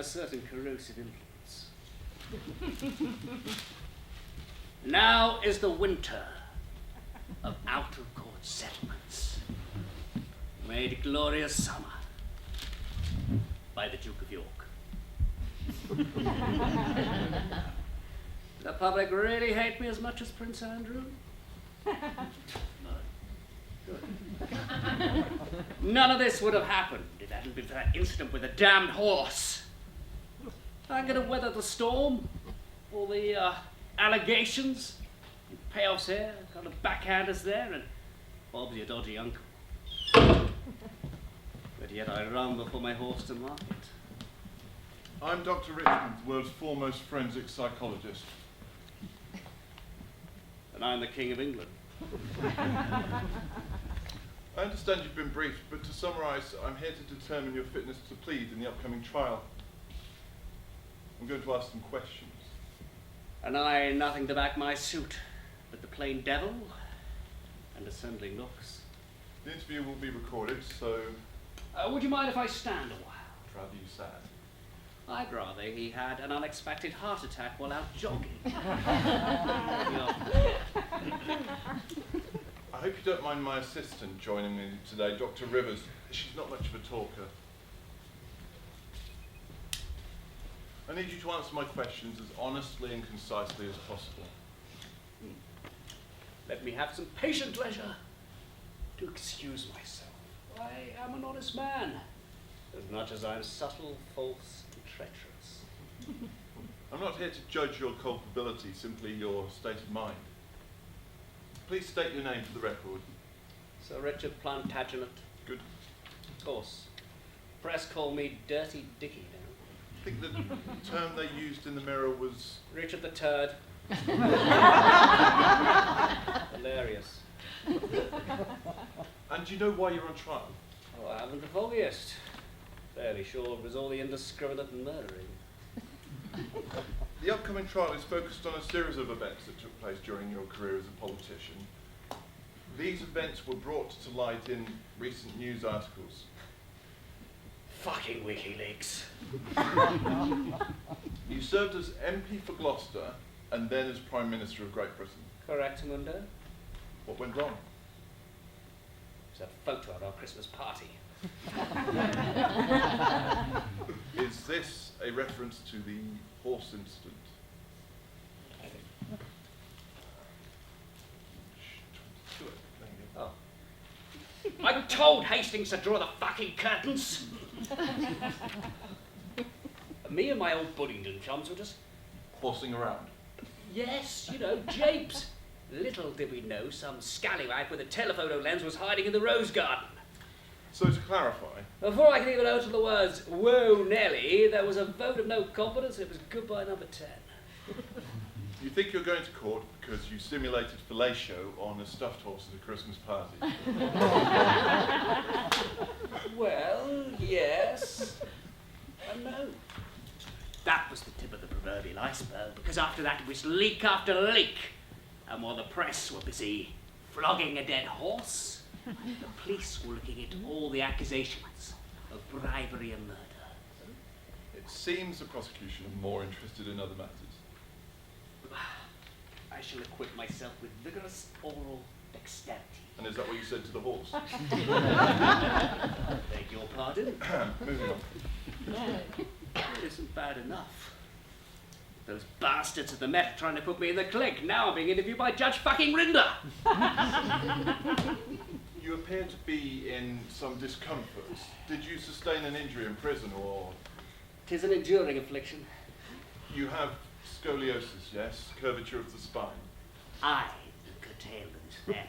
a certain corrosive influence. Now is the winter of out-of-court settlements, made glorious summer by the Duke of York. The public really hate me as much as Prince Andrew? No. Good. None of this would have happened if it hadn't been for that incident with the damned horse. I'm going to weather the storm, all the allegations, payoffs here, kind of backhanders there, and Bob's your dodgy uncle. But yet I run before my horse to market. I'm Dr. Richmond, the world's foremost forensic psychologist. And I'm the King of England. I understand you've been briefed, but to summarise, I'm here to determine your fitness to plead in the upcoming trial. I'm going to ask some questions. And I nothing to back my suit but the plain devil and assembling looks. The interview will be recorded, so... Would you mind if I stand a while? I'd rather you sat. I'd rather he had an unexpected heart attack while out jogging. I hope you don't mind my assistant joining me today, Dr. Rivers. She's not much of a talker. I need you to answer my questions as honestly and concisely as possible. Let me have some patient leisure to excuse myself. I am an honest man, as much as I'm subtle, false, and treacherous. I'm not here to judge your culpability, simply your state of mind. Please state your name for the record. Sir Richard Plantagenet. Good. Of course. Press call me Dirty Dicky now. I think the term they used in the Mirror was... Richard the Turd. Hilarious. And do you know why you're on trial? Oh, I haven't the foggiest. Fairly sure it was all the indiscriminate murdering. The upcoming trial is focused on a series of events that took place during your career as a politician. These events were brought to light in recent news articles. Fucking WikiLeaks. You served as MP for Gloucester and then as Prime Minister of Great Britain. Correct, Mundo? What went wrong? There's a photo at our Christmas party. Is this a reference to the horse incident? Oh. I told Hastings to draw the fucking curtains! Me and my old Buddington chums were just... Horsing around. Yes, you know, japes. Little did we know some scallywag with a telephoto lens was hiding in the rose garden. So to clarify... Before I could even utter the words, "Whoa, Nelly," there was a vote of no confidence. It was goodbye number 10. You think you're going to court because you simulated fellatio on a stuffed horse at a Christmas party? Well, yes and no. That was the tip of the proverbial iceberg, because after that it was leak after leak. And while the press were busy flogging a dead horse, the police were looking into all the accusations of bribery and murder. It seems the prosecution are more interested in other matters. I shall acquit myself with vigorous oral dexterity. And is that what you said to the horse? Beg your pardon? Moving on. It isn't bad enough. Those bastards at the Met trying to put me in the clique. Now I'm being interviewed by Judge fucking Rinder. You appear to be in some discomfort. Did you sustain an injury in prison, or...? 'Tis an enduring affliction. You have scoliosis, yes? Curvature of the spine. I curtailed them.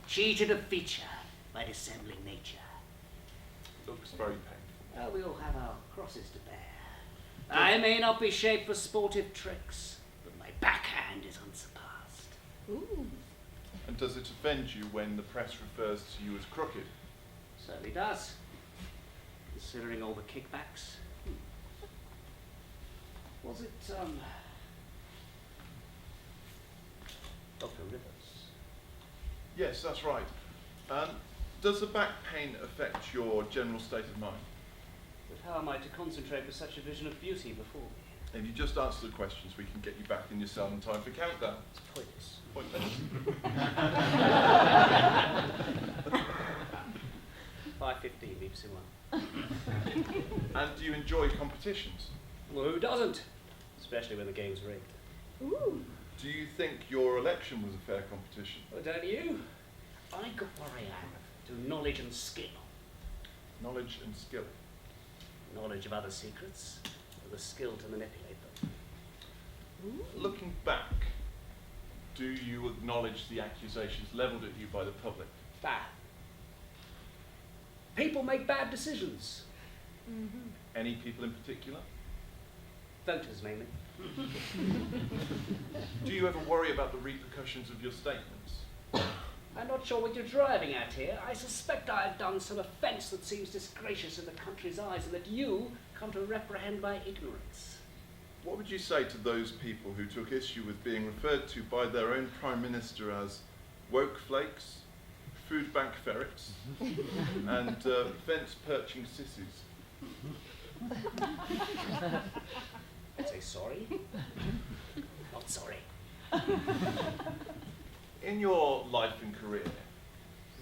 Cheated of feature by dissembling nature. Looks very painful. We all have our crosses to bear. I may not be shaped for sportive tricks, but my backhand is unsurpassed. Ooh. And does it offend you when the press refers to you as crooked? Certainly does. Considering all the kickbacks. Was it, Dr. Rivers? Yes, that's right. Does the back pain affect your general state of mind? But how am I to concentrate with such a vision of beauty before me? If you just answer the questions, we can get you back in your cell in time for countdown. It's pointless. Pointless. 5:15, BBC One. And do you enjoy competitions? Well, who doesn't? Especially when the game's rigged. Ooh. Do you think your election was a fair competition? Well, don't you? I got what I am through knowledge and skill. Knowledge and skill. Knowledge of other secrets, and the skill to manipulate them. Looking back, do you acknowledge the accusations levelled at you by the public? Bad. People make bad decisions. Mm-hmm. Any people in particular? Voters, mainly. Do you ever worry about the repercussions of your statements? I'm not sure what you're driving at here. I suspect I have done some offence that seems disgracious in the country's eyes, and that you come to reprehend my ignorance. What would you say to those people who took issue with being referred to by their own Prime Minister as woke flakes, food bank ferrets, and fence-perching sissies? I'd say sorry. Not sorry. In your life and career,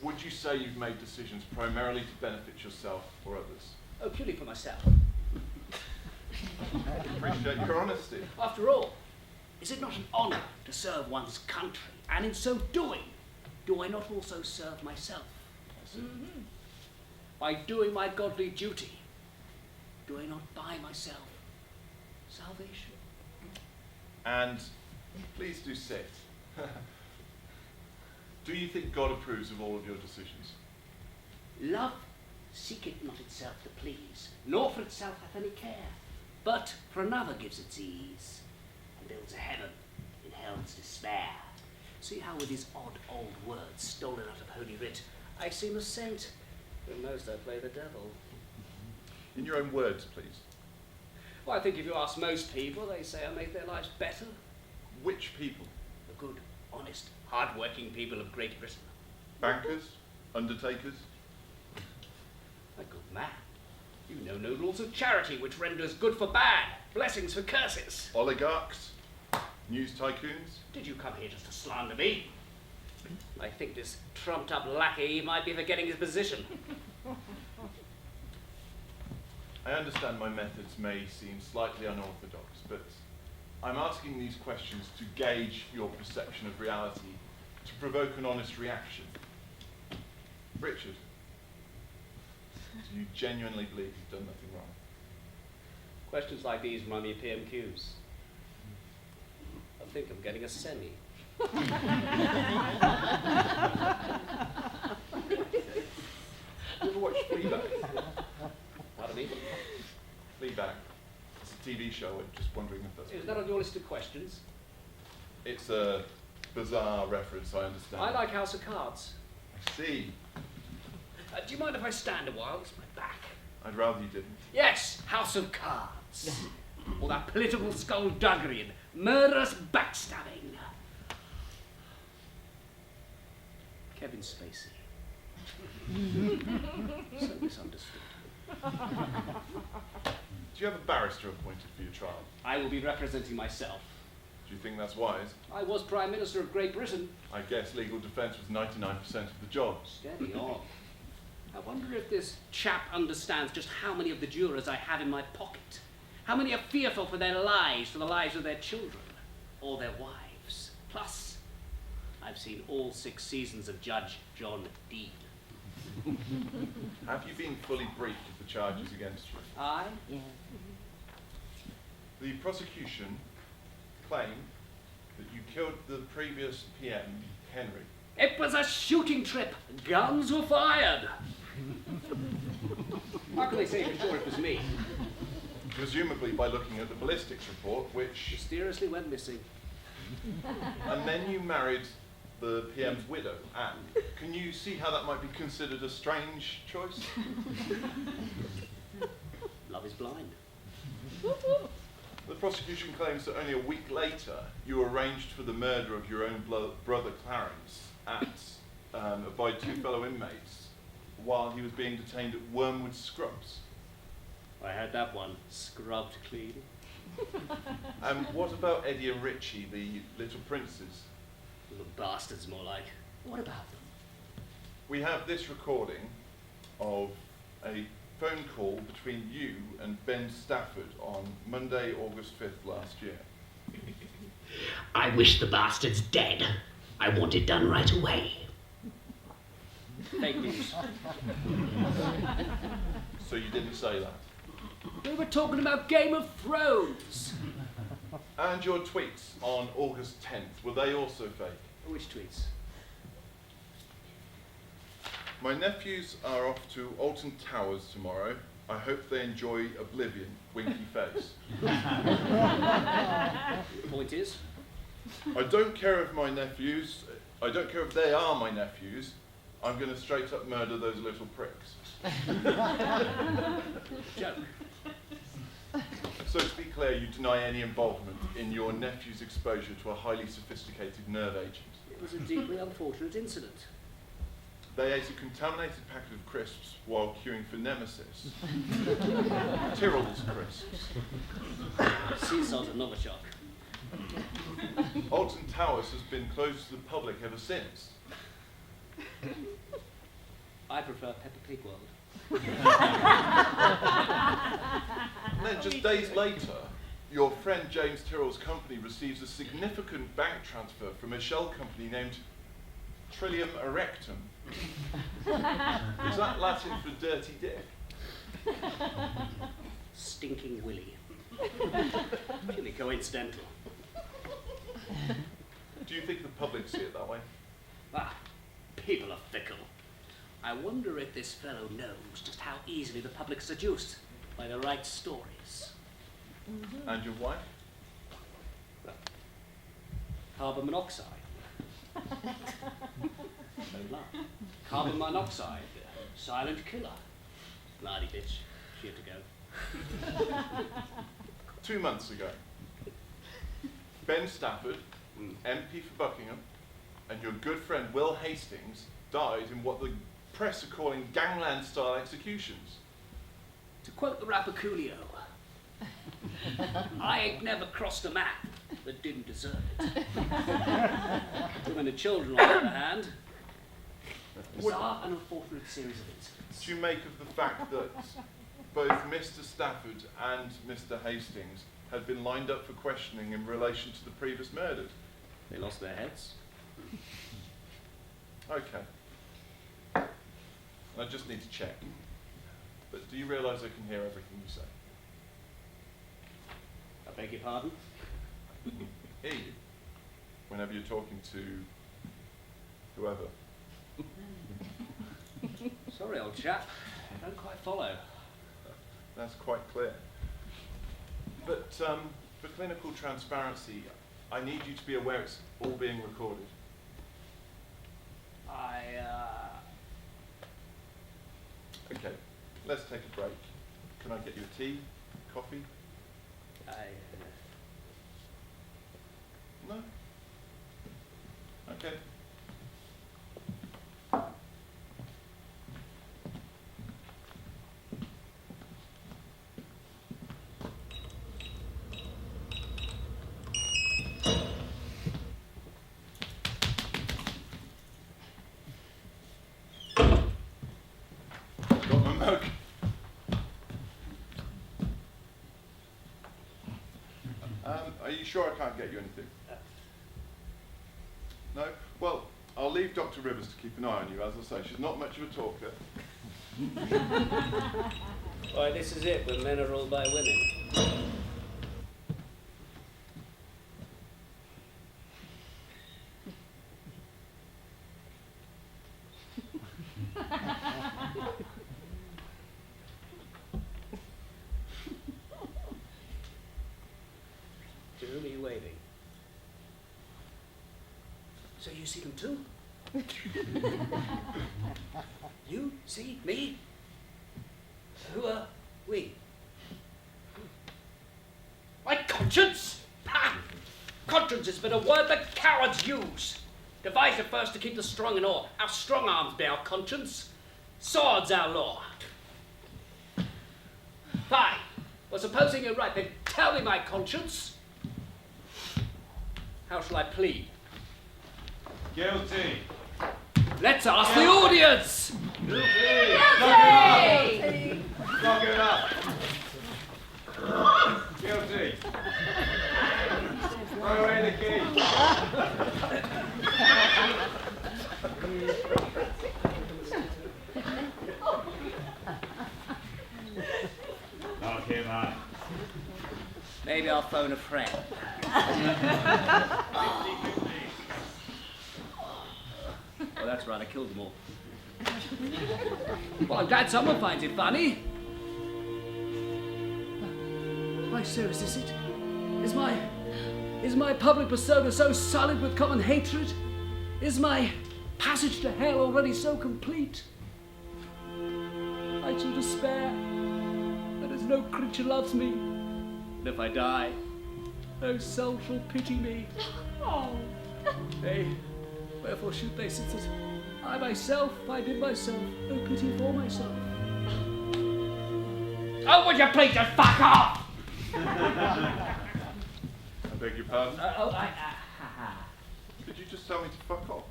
would you say you've made decisions primarily to benefit yourself or others? Oh, purely for myself. I appreciate your honesty. After all, is it not an honour to serve one's country? And in so doing, do I not also serve myself? Mm-hmm. By doing my godly duty, do I not buy myself salvation? And please do sit. Do you think God approves of all of your decisions? Love seeketh not itself to please, nor for itself hath any care, but for another gives its ease, and builds a heaven in hell's despair. See how with his odd old words stolen out of Holy Writ, I seem a saint, but most I play the devil. In your own words, please. Well, I think if you ask most people, they say I make their lives better. Which people? The good, honest, hard-working people of Great Britain. Bankers? Undertakers? A good man. You know no rules of charity which renders good for bad, blessings for curses. Oligarchs? News tycoons? Did you come here just to slander me? I think this trumped-up lackey might be forgetting his position. I understand my methods may seem slightly unorthodox, but I'm asking these questions to gauge your perception of reality, to provoke an honest reaction. Richard, do you genuinely believe you've done nothing wrong? Questions like these remind me of PMQs. I think I'm getting a semi. You ever watch Fleabag? Pardon me? Fleabag. It's a TV show. I'm just wondering if that's... Is that on your list of questions? It's a bizarre reference, I understand. I like House of Cards. I see. Do you mind if I stand a while? It's my back. I'd rather you didn't. Yes, House of Cards. All that political skullduggery and murderous backstabbing. Kevin Spacey. So misunderstood. Do you have a barrister appointed for your trial? I will be representing myself. Do you think that's wise? I was Prime Minister of Great Britain. I guess legal defence was 99% of the job. Steady on. I wonder if this chap understands just how many of the jurors I have in my pocket. How many are fearful for their lives, for the lives of their children, or their wives. Plus, I've seen all 6 seasons of Judge John Dean. Have you been fully briefed of the charges against you? I? Yeah. The prosecution claimed that you killed the previous PM, Henry. It was a shooting trip. Guns were fired. How can they say for sure it was me? Presumably by looking at the ballistics report, which... Mysteriously went missing. And then you married the PM's widow, Anne. Can you see how that might be considered a strange choice? Love is blind. The prosecution claims that only a week later you arranged for the murder of your own brother Clarence by 2 fellow inmates while he was being detained at Wormwood Scrubs. I had that one scrubbed clean. And what about Eddie and Richie, the little princes? Little bastards, more like. What about them? We have this recording of a phone call between you and Ben Stafford on Monday, August 5th last year. I wish the bastard's dead. I want it done right away. Fake news. So you didn't say that. We were talking about Game of Thrones. And your tweets on August 10th, were they also fake? Which tweets? My nephews are off to Alton Towers tomorrow. I hope they enjoy Oblivion, winky face. Point is? I don't care if they are my nephews. I'm going to straight up murder those little pricks. Joke. So to be clear, you deny any involvement in your nephew's exposure to a highly sophisticated nerve agent. It was a deeply unfortunate incident. They ate a contaminated packet of crisps while queuing for Nemesis. Tyrrell's crisps. Sea salt and Novichok. Alton Towers has been closed to the public ever since. I prefer Peppa Pig World. And then just days later, your friend James Tyrrell's company receives a significant bank transfer from a shell company named Trillium Erectum. Is that Latin for dirty dick? Stinking Willy. Purely coincidental. Do you think the public see it that way? Ah, people are fickle. I wonder if this fellow knows just how easily the public's seduced by the right stories. And your wife? Carbon monoxide. No luck. Carbon monoxide. Silent killer. Bloody bitch. She had to go. 2 months ago, Ben Stafford, MP for Buckingham, and your good friend Will Hastings died in what the press are calling gangland-style executions. To quote the rapper Coolio, I ain't never crossed a man that didn't deserve it. Women and children, on the other hand, bizarre and unfortunate series of incidents. What do you make of the fact that both Mr. Stafford and Mr. Hastings had been lined up for questioning in relation to the previous murders? They lost their heads. Okay. I just need to check. But do you realise I can hear everything you say? I beg your pardon? Hear you. Whenever you're talking to whoever. Sorry, old chap. I don't quite follow. That's quite clear. But for clinical transparency, I need you to be aware it's all being recorded. Okay, let's take a break. Can I get you a tea, coffee? No? Okay. Got my mug. Are you sure I can't get you anything? No? Well, I'll leave Dr. Rivers to keep an eye on you, as I say. She's not much of a talker. Why, this is it when men are ruled by women. To whom are you waving? So you see them too? You see me? Who are we? My conscience? Ha! Conscience has been a word that cowards use. Devised at first to keep the strong in awe. Our strong arms be our conscience. Swords our law. Fine. Well, supposing you're right, then tell me, my conscience. How shall I plead? Guilty. Let's ask the audience! Guilty. Knock it up. Guilty. Throw away the key. Knock him up. Maybe I'll phone a friend. Well, that's right, I killed them all. Well, I'm glad someone finds it funny. Why, serious is it? Is my public persona so solid with common hatred? Is my passage to hell already so complete? I shall despair that as no creature loves me, and if I die, no soul shall pity me. Oh. Hey, wherefore should they, since that I myself find in myself no pity for myself? Oh, would you please just fuck off? I beg your pardon? No, Did you just tell me to fuck off?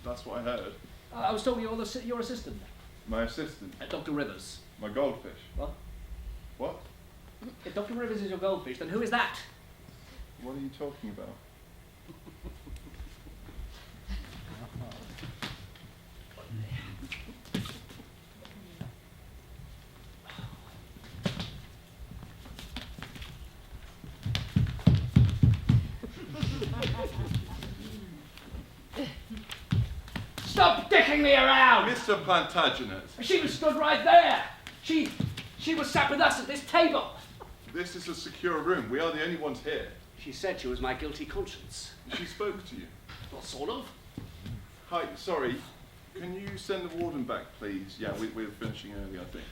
That's what I heard. I was talking to your assistant, My assistant. Dr. Rivers. My goldfish. What? What? If Dr. Rivers is your goldfish, then who is that? What are you talking about? Stop dicking me around! Mr. Plantagenet, She was stood right there. She was sat with us at this table. this is a secure room. We are the only ones here. She said she was my guilty conscience. She spoke to you. Well, sort of. Hi, sorry. Can you send the warden back, please? Yeah, we're finishing early, I think.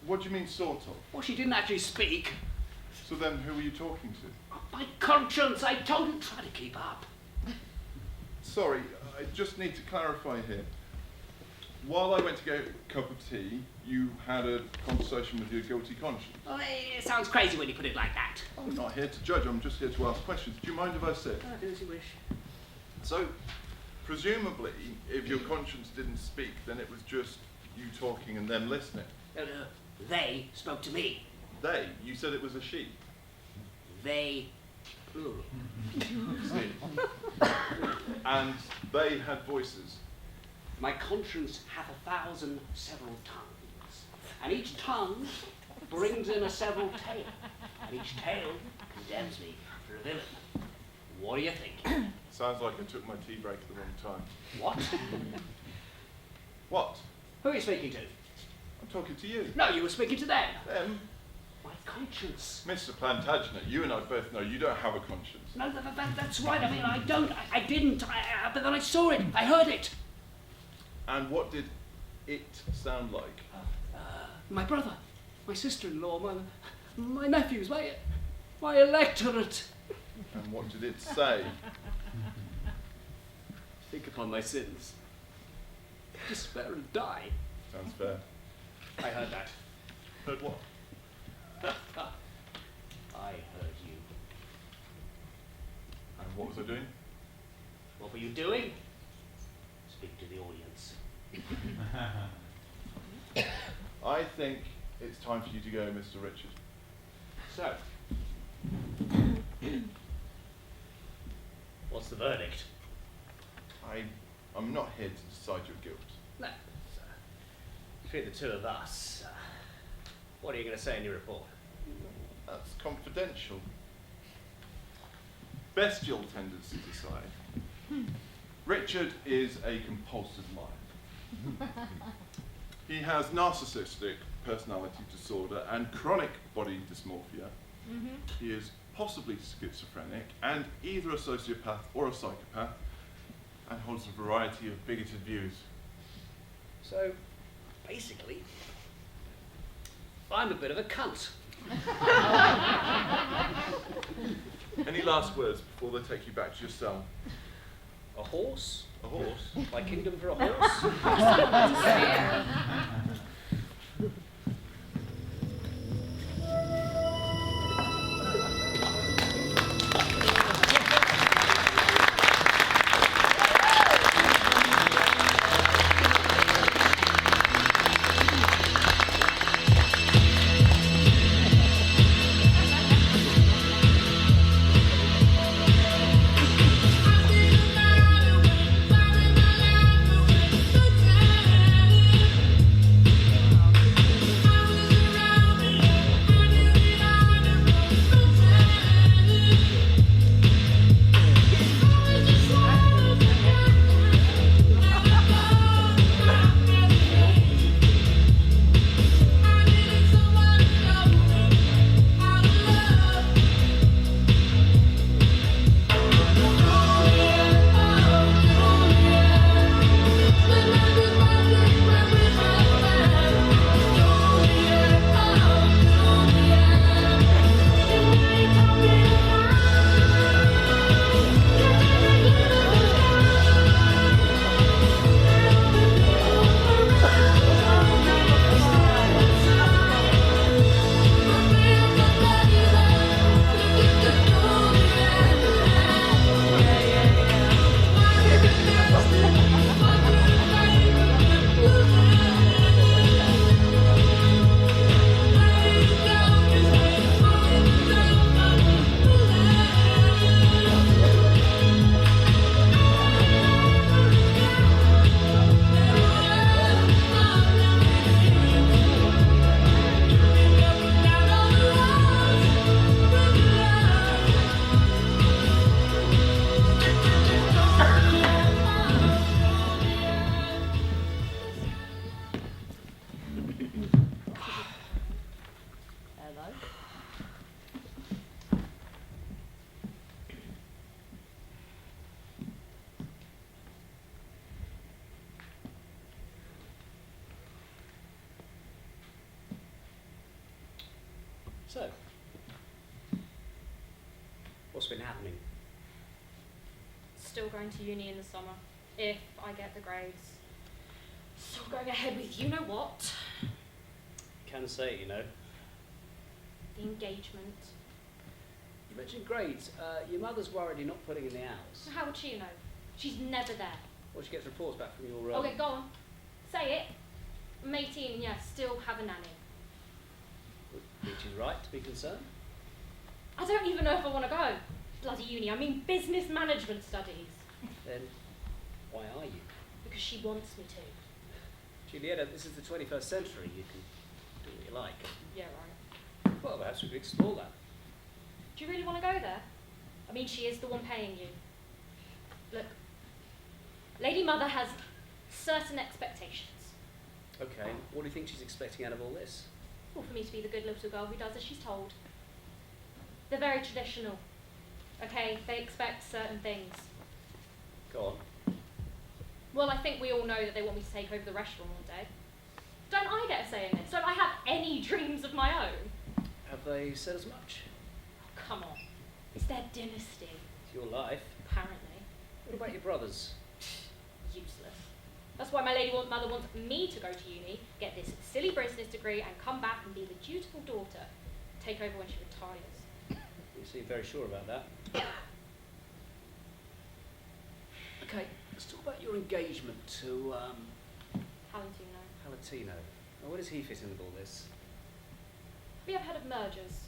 What do you mean, sort of? Well, she didn't actually speak. So then, who are you talking to? My conscience, I told you, try to keep up. Sorry, I just need to clarify here. While I went to get a cup of tea, you had a conversation with your guilty conscience. Well, it sounds crazy when you put it like that. I'm not here to judge, I'm just here to ask questions. Do you mind if I sit? Do as you wish. So, presumably, if your conscience didn't speak, then it was just you talking and them listening. They spoke to me. They? You said it was a she. They, plural. See. And they had voices. My conscience hath 1,000 several tongues, and each tongue brings in a several tale, and each tale condemns me for a villain. What do you think? Sounds like I took my tea break at the wrong time. What? What? Who are you speaking to? I'm talking to you. No, you were speaking to them. Them? My conscience. Mr. Plantagenet, you and I both know you don't have a conscience. No, that's right. I mean, I don't. I didn't. But then I saw it. I heard it. And what did it sound like? My brother, my sister-in-law, my nephews, my electorate. And what did it say? Think upon my sins. Despair and die. Sounds fair. I heard that. Heard what? I heard you. And what was I doing? What were you doing? Speak to the audience. I think it's time for you to go, Mr. Richard. So, what's the verdict? I'm not here to decide your guilt. No, between the two of us, what are you going to say in your report? That's confidential. Bestial tendencies aside, Richard is a compulsive liar. He has narcissistic personality disorder and chronic body dysmorphia. He is possibly schizophrenic and either a sociopath or a psychopath and holds a variety of bigoted views. So, basically, I'm a bit of a cunt. Any last words before they take you back to your cell? A horse? A horse? My kingdom for a horse? So, what's been happening? Still going to uni in the summer, if I get the grades. Still going ahead with you know what? Can say, you know. The engagement. You mentioned grades. Your mother's worried you're not putting in the hours. How would she know? She's never there. Well, she gets reports back from your Okay, go on. Say it. I'm 18 and yeah, still have a nanny. Which is right to be concerned. I don't even know if I want to go. Bloody uni, I mean business management studies. Then, why are you? Because she wants me to. Julieta, this is the 21st century. You can do what you like. Yeah, right. Well, perhaps we could explore that. Do you really want to go there? I mean, she is the one paying you. Look, Lady Mother has certain expectations. Okay, what do you think she's expecting out of all this? Well, for me to be the good little girl who does as she's told. They're very traditional. Okay, they expect certain things. Go on. Well, I think we all know that they want me to take over the restaurant one day. Don't I get a say in this? Don't I have any dreams of my own? Have they said as much? Oh, come on. It's their dynasty, It's your life. apparently. What about your brothers? Useless. That's why my mother wants me to go to uni, get this silly business degree, and come back and be the dutiful daughter. Take over when she retires. You seem very sure about that. Okay, let's talk about your engagement to Valentino. Palatino. Now, where does he fit in with all this? Have you ever heard of mergers?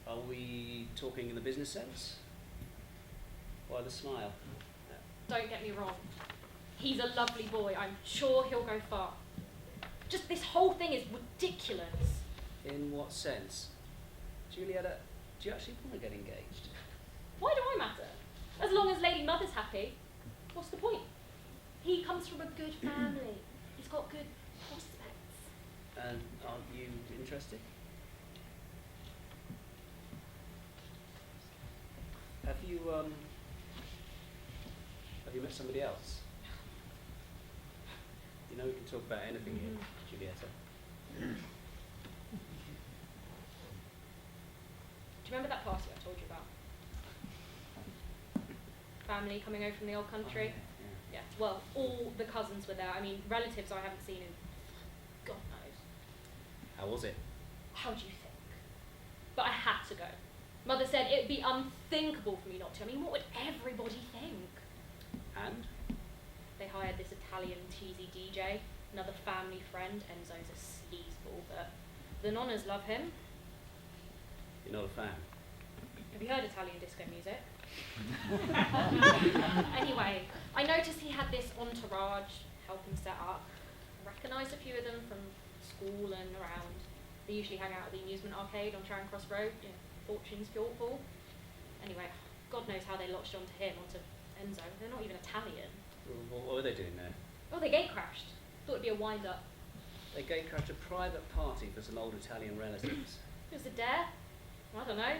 Are we talking in the business sense? Why the smile? Don't get me wrong. He's a lovely boy. I'm sure he'll go far. Just this whole thing is ridiculous. In what sense? Julieta, do you actually want to get engaged? Why do I matter? As long as Lady Mother's happy, what's the point? He comes from a good family. He's got good prospects. And aren't you interested? Have you met somebody else? You know we can talk about anything here, Julieta. Do you remember that party I told you about? Family coming over from the old country? Yeah. Yeah. Well, all the cousins were there. I mean, relatives I haven't seen in God knows. How was it? How do you think? But I had to go. Mother said it'd be unthinkable for me not to. I mean, what would everybody think? And? They hired this Italian cheesy DJ, another family friend. Enzo's a sleazeball, but the nonnas love him. You're not a fan? Have you heard Italian disco music? Anyway, I noticed he had this entourage help him set up. I recognised a few of them from school and around. They usually hang out at the amusement arcade on Charing Cross Road, you know, Fortune's Fjordball. Anyway, God knows how they latched onto him, onto Enzo. They're not even Italian. What were they doing there? Oh, they gate crashed. Thought it'd be a wind-up. They gatecrashed a private party for some old Italian relatives. It was a dare. I don't know.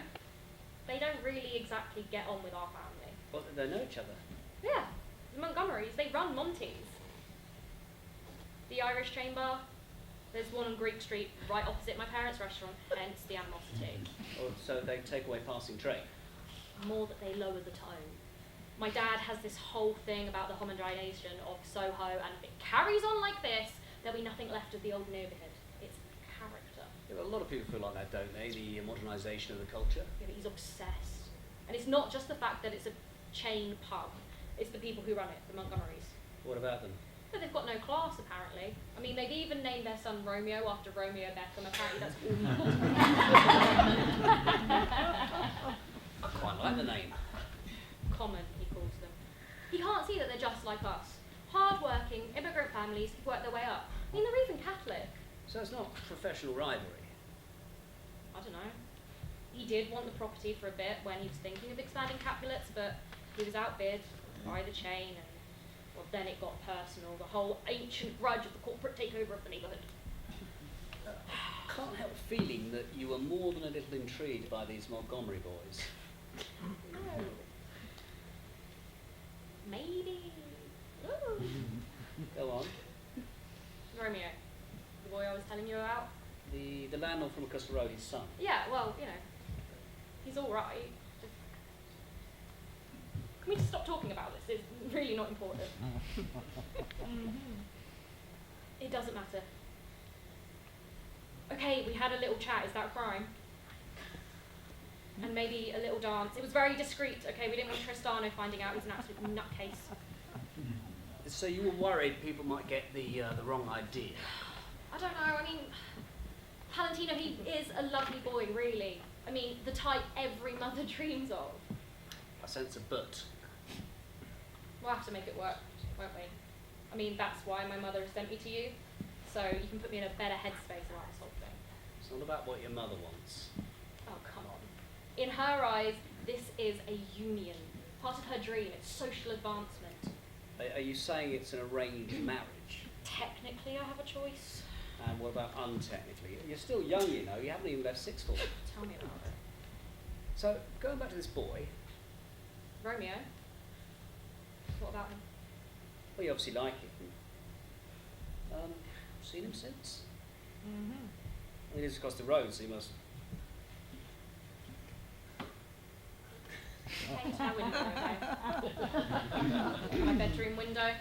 They don't really exactly get on with our family. Well, they know each other. Yeah, the Montgomerys, they run Monty's. The Irish Chamber, there's one on Greek Street right opposite my parents' restaurant, hence the animosity. Oh, so they take away passing trade. More that they lower the tone. My dad has this whole thing about the homogenisation of Soho, and if it carries on like this, there'll be nothing left of the old neighbourhood. It's character. Yeah, well, a lot of people feel like that, don't they? The modernisation of the culture. Yeah, but he's obsessed. And it's not just the fact that it's a chain pub, it's the people who run it, the Montgomerys. What about them? But they've got no class, apparently. I mean, they've even named their son Romeo after Romeo Beckham. Apparently that's all he calls him. I quite like the name. Common, he calls them. He can't see that they're just like us. Hard-working, immigrant families who've worked their way up. I mean, they're even Catholic. So it's not professional rivalry. I don't know. He did want the property for a bit when he was thinking of expanding Capulets, but he was outbid by the chain, and well, then it got personal. The whole ancient grudge of the corporate takeover of the neighbourhood. I can't help feeling that you were more than a little intrigued by these Montgomery boys. No. Maybe. Ooh. Go on. Romeo, the boy I was telling you about. The landlord from across the road, his son. Yeah, well, you know, he's all right. Can we just stop talking about this? It's really not important. It doesn't matter. Okay, we had a little chat. Is that a crime? And maybe a little dance. It was very discreet. Okay, we didn't want Tristano finding out he's an absolute nutcase. So you were worried people might get the wrong idea? I don't know. I mean, Palantino, he is a lovely boy, really. I mean, the type every mother dreams of. I sense a but. We'll have to make it work, won't we? I mean, that's why my mother sent me to you, so you can put me in a better headspace about this whole thing. It's not about what your mother wants. Oh, come on. In her eyes, this is a union. Part of her dream, it's social advancement. Are you saying it's an arranged marriage? Technically, I have a choice. And what about untechnically? You're still young, you know. You haven't even left sixth form. Tell me about it. So, going back to this boy, Romeo? What about him? well, you obviously like him. Seen him since? He lives across the road, so you must... Came to my window, okay? My bedroom window.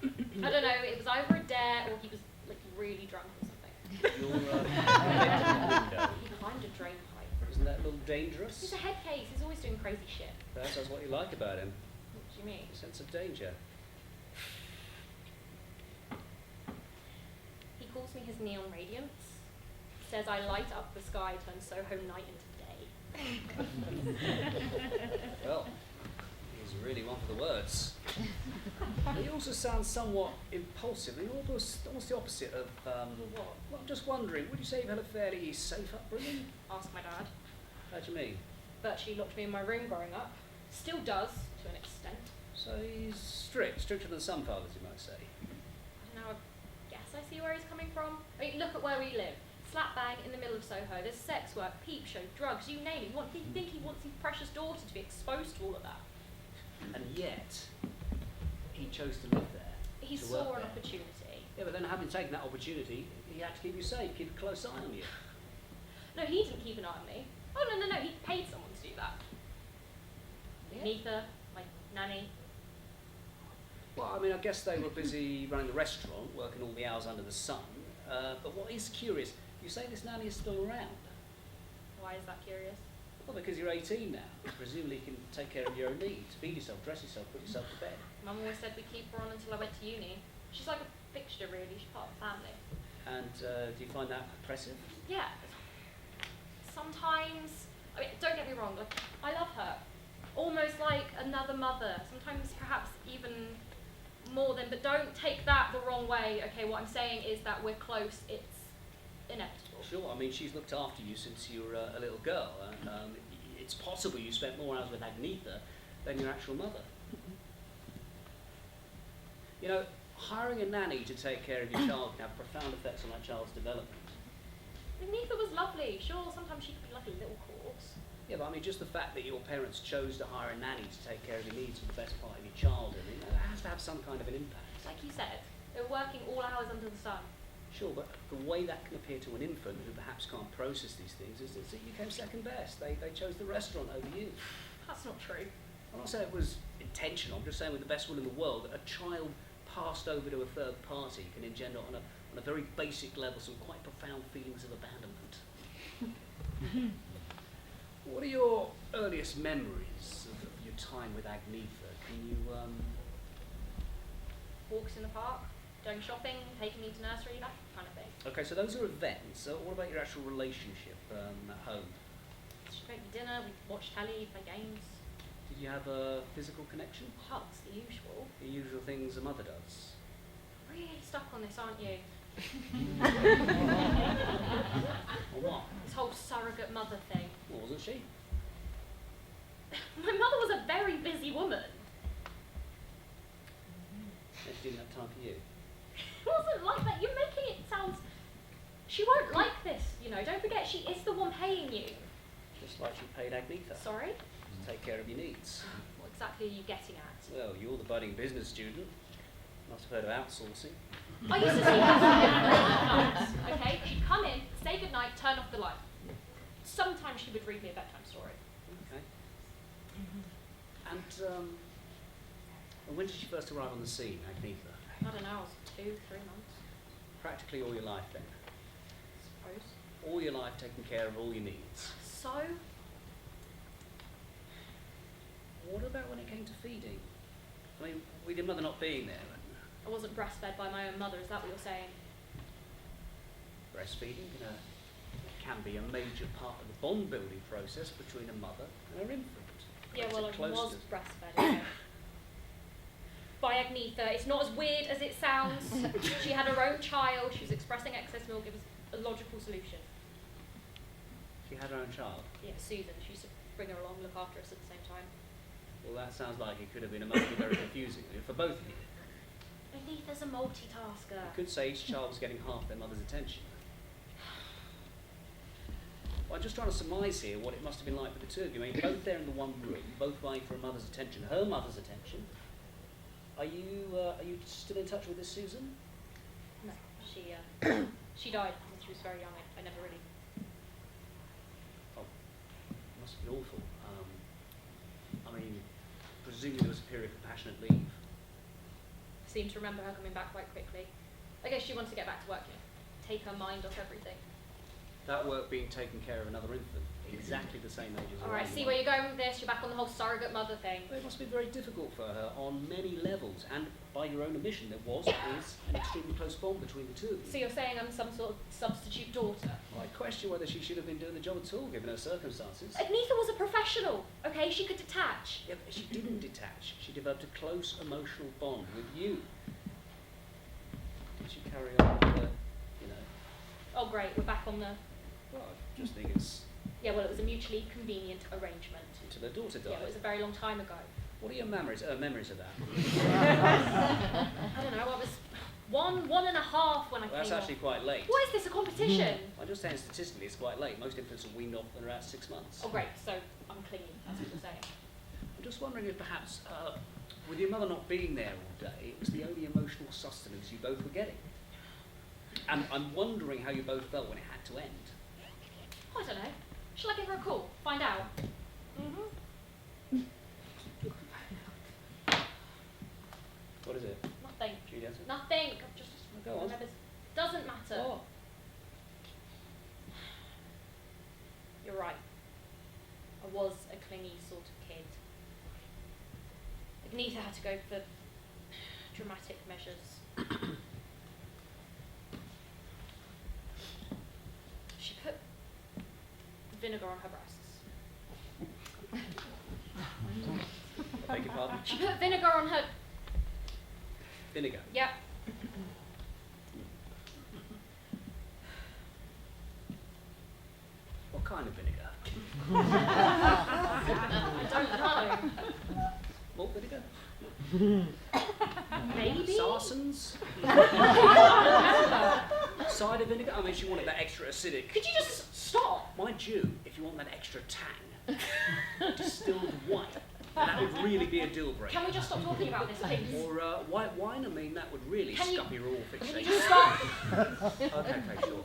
I don't know, it was either a dare or he was like really drunk or something. Your window. He climbed a drain pipe. Isn't that a little dangerous? He's a head case, he's always doing crazy shit. Perhaps that's what you like about him. What do you mean? A sense of danger. He calls me his neon radiance. Says I light up the sky, turn Soho night into day. Well, he's really one for the words. He also sounds somewhat impulsive. He's almost the opposite of... What? Well, I'm just wondering, would you say you've had a fairly safe upbringing? Ask my dad. How do you mean? Virtually locked me in my room growing up. Still does, to an extent. So he's stricter than some fathers, you might say. I don't know, I guess I see where he's coming from. I mean, look at where we live. Slap bang in the middle of Soho. There's sex work, peep show, drugs, you name it. You think he wants his precious daughter to be exposed to all of that? And yet, he chose to live there. He to saw work an there. opportunity. Yeah, but then having taken that opportunity, he had to keep you safe, keep a close eye on you. No, he didn't keep an eye on me. Oh, no, he paid someone to do that. Yeah. Neither, my nanny. Well, I mean, I guess they were busy running the restaurant, working all the hours under the sun. But what is curious, you say this nanny is still around. Why is that curious? Well, because you're 18 now. Presumably you can take care of your own needs, feed yourself, dress yourself, put yourself to bed. Mum always said we'd keep her on until I went to uni. She's like a fixture, really. She's part of the family. And do you find that oppressive? Yeah. Sometimes, I mean, don't get me wrong, like, I love her. Almost like another mother. Sometimes perhaps even more than, but don't take that the wrong way. Okay, what I'm saying is that we're close. It's inevitable. Sure, I mean, she's looked after you since you were a little girl. It's possible you spent more hours with Agnetha than your actual mother. You know, hiring a nanny to take care of your child can have profound effects on that child's development. Agnetha was lovely. Sure, sometimes she could be like a little corpse. Yeah, but I mean, just the fact that your parents chose to hire a nanny to take care of your needs for the best part of your child, I mean, that has to have some kind of an impact. Like you said, they were working all hours under the sun. Sure, but the way that can appear to an infant who perhaps can't process these things is that you came second best. They chose the restaurant over you. That's not true. I'm not saying it was intentional, I'm just saying with the best will in the world that a child passed over to a third party can engender on a very basic level some quite profound feelings of abandonment. What are your earliest memories of your time with Agnetha? Can you, Walks in the park, going shopping, taking me to nursery, that kind of thing. Okay, so those are events. So what about your actual relationship at home? She'd make me dinner, we'd watch telly, play games. Did you have a physical connection? Hugs, the usual. The usual things a mother does. Really stuck on this, aren't you? Or what? This whole surrogate mother thing. Well, wasn't she? My mother was a very busy woman. And she didn't have time for you. It wasn't like that. You're making it sound... She won't like this, you know. Don't forget, she is the one paying you. Just like she paid Agnetha Sorry? to take care of your needs. What exactly are you getting at? Well, you're the budding business student. Must have heard of outsourcing. I used to see her, okay? She'd come in, say say goodnight, turn off the light. Sometimes she would read me a bedtime story. Okay. And when did she first arrive on the scene, Agnetha? I don't know, I was 2-3 months, Practically all your life then. I suppose. All your life taking care of all your needs. So, What about when it came to feeding? I mean, with your mother not being there, I wasn't breastfed by my own mother, is that what you're saying? breastfeeding can be a major part of the bond-building process between a mother and her infant. Yeah, Makes well, it I close was to- breastfed. Okay. By Agnetha. It's not as weird as it sounds. She had her own child. She was expressing excess milk. It was a logical solution. She had her own child. Yeah, Susan. She used to bring her along, look after us at the same time. Well, that sounds like it could have been emotionally very confusing for both of you. Agnetha's a multitasker. You could say each child was getting half their mother's attention. Well, I'm just trying to surmise here what it must have been like for the two of you. I mean, both there in the one room, both vying for a mother's attention, her mother's attention. Are you still in touch with this Susan? No, she she died when she was very young. I never really. Oh, it must have been awful. I mean, presumably there was a period of compassionate leave. Seem to remember her coming back quite quickly. I guess she wanted to get back to work, you know, take her mind off everything. That work being taking care of another infant, exactly the same age as her All right, own see one. where you're going with this. You're back on the whole surrogate mother thing. Well, it must have been very difficult for her on many levels, and by your own admission, there is an extremely close bond between the two. So you're saying I'm some sort of substitute daughter? I question whether she should have been doing the job at all, given her circumstances. Agnetha was a professional, okay? She could detach. Yeah, but she didn't detach. She developed a close emotional bond with you. Did she carry on with her, Oh, great, we're back on the... well, I just think it's Yeah, well, it was a mutually convenient arrangement. until her daughter died. Yeah, it was a very long time ago. What are your memories of that? I don't know, I was one and a half when I Well, that's came actually off. quite late. Why is this a competition? I'm just saying statistically it's quite late. Most infants are weaned off when they're at 6 months. Oh, great, so I'm clingy, that's what you're saying. I'm just wondering if perhaps, with your mother not being there all day, it was the only emotional sustenance you both were getting. And I'm wondering how you both felt when it had to end. I don't know. Shall I give her a call? Find out? What is it? Nothing. Juliet? Nothing. I've just Go on. remembered. Doesn't matter. What? You're right. I was a clingy sort of kid. Agnetha had to go for dramatic measures. She put vinegar on her breasts. I beg your pardon? She put vinegar on her... Vinegar. Yeah. What kind of vinegar? I don't know. Malt vinegar? Maybe? Sarsons? Cider vinegar? I mean, she wanted that extra acidic. Could you just stop? Mind you, if you want that extra tang, distilled wine, that would really be a deal breaker. Can we just stop talking about this, please? Or white wine, I mean, that would really Can you- scuppy your all Can you fixation. just stop? Okay, sure.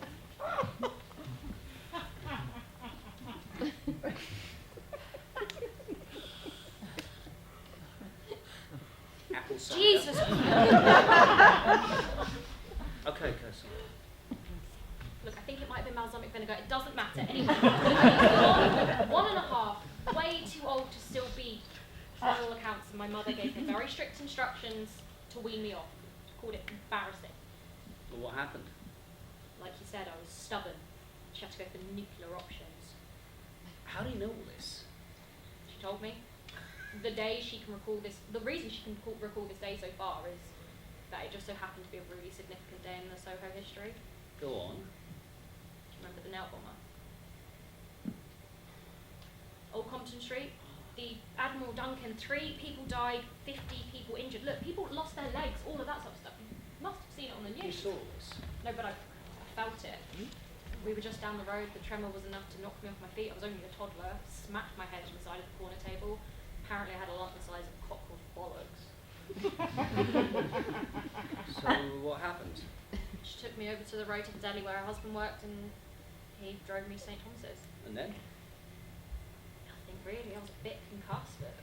Apple cider. Jesus. Okay, Kirsty. Look, I think it might have been balsamic vinegar. It doesn't matter. Anyway, one and a half, way too old to still be, by all accounts, and my mother gave me very strict instructions to wean me off. She called it embarrassing. Well, what happened? Like you said, I was stubborn. She had to go for nuclear options. How do you know all this? She told me. The day she can recall this, the reason she can recall this day so far is that it just so happened to be a really significant day in the Soho history. Go on. Do you remember the nail bomber? Old Compton Street, the Admiral Duncan, 3 people died, 50 people injured. Look, people lost their legs, all of that sort of stuff. You must have seen it on the You news. saw this. No, but I felt it. We were just down the road, the tremor was enough to knock me off my feet. I was only a toddler, smacked my head on the side of the corner table. Apparently I had a lump the size of Cockerel's bollocks. So what happened? She took me over to the road to the deli where her husband worked and He drove me to St. Thomas's. And then? Nothing really. I was a bit concussed, but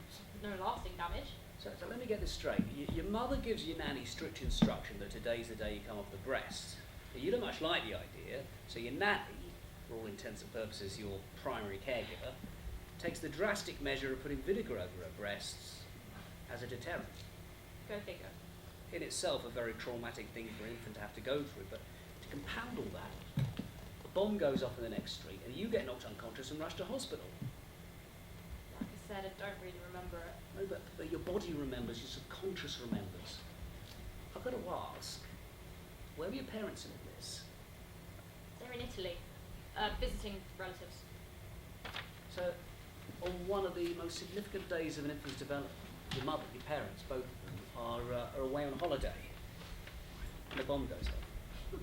no lasting damage. So let me get this straight. Your mother gives your nanny strict instruction that today's the day you come off the breast. You don't much like the idea, so your nanny, for all intents and purposes your primary caregiver, takes the drastic measure of putting vinegar over her breasts as a deterrent. Go figure. In itself a very traumatic thing for an infant to have to go through, but to compound all that, a bomb goes off in the next street and you get knocked unconscious and rushed to hospital. Like I said, I don't really remember it. No, but your body remembers, your subconscious remembers. I've got to ask, where were your parents in all this? They're in Italy, visiting relatives. So, on one of the most significant days of an infant's development, your mother, your parents, both of them, are away on holiday, and the bomb goes off.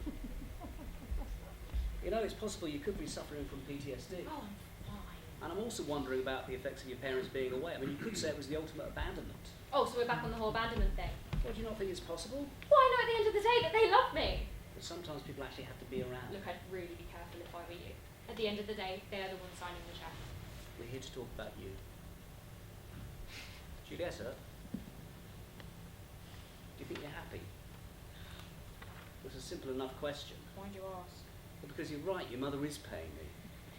You know, it's possible you could be suffering from PTSD. Oh, I'm fine. And I'm also wondering about the effects of your parents being away. I mean, you could say it was the ultimate abandonment. Oh, so we're back on the whole abandonment thing. Well, do you not think it's possible? Well, I know at the end of the day that they love me. But sometimes people actually have to be around. Look, I'd really be careful if I were you. At the end of the day, they're the ones signing the check. We're here to talk about you. Julietta, do you think you're happy? It's a simple enough question. Why'd you ask? Well, because you're right, your mother is paying me.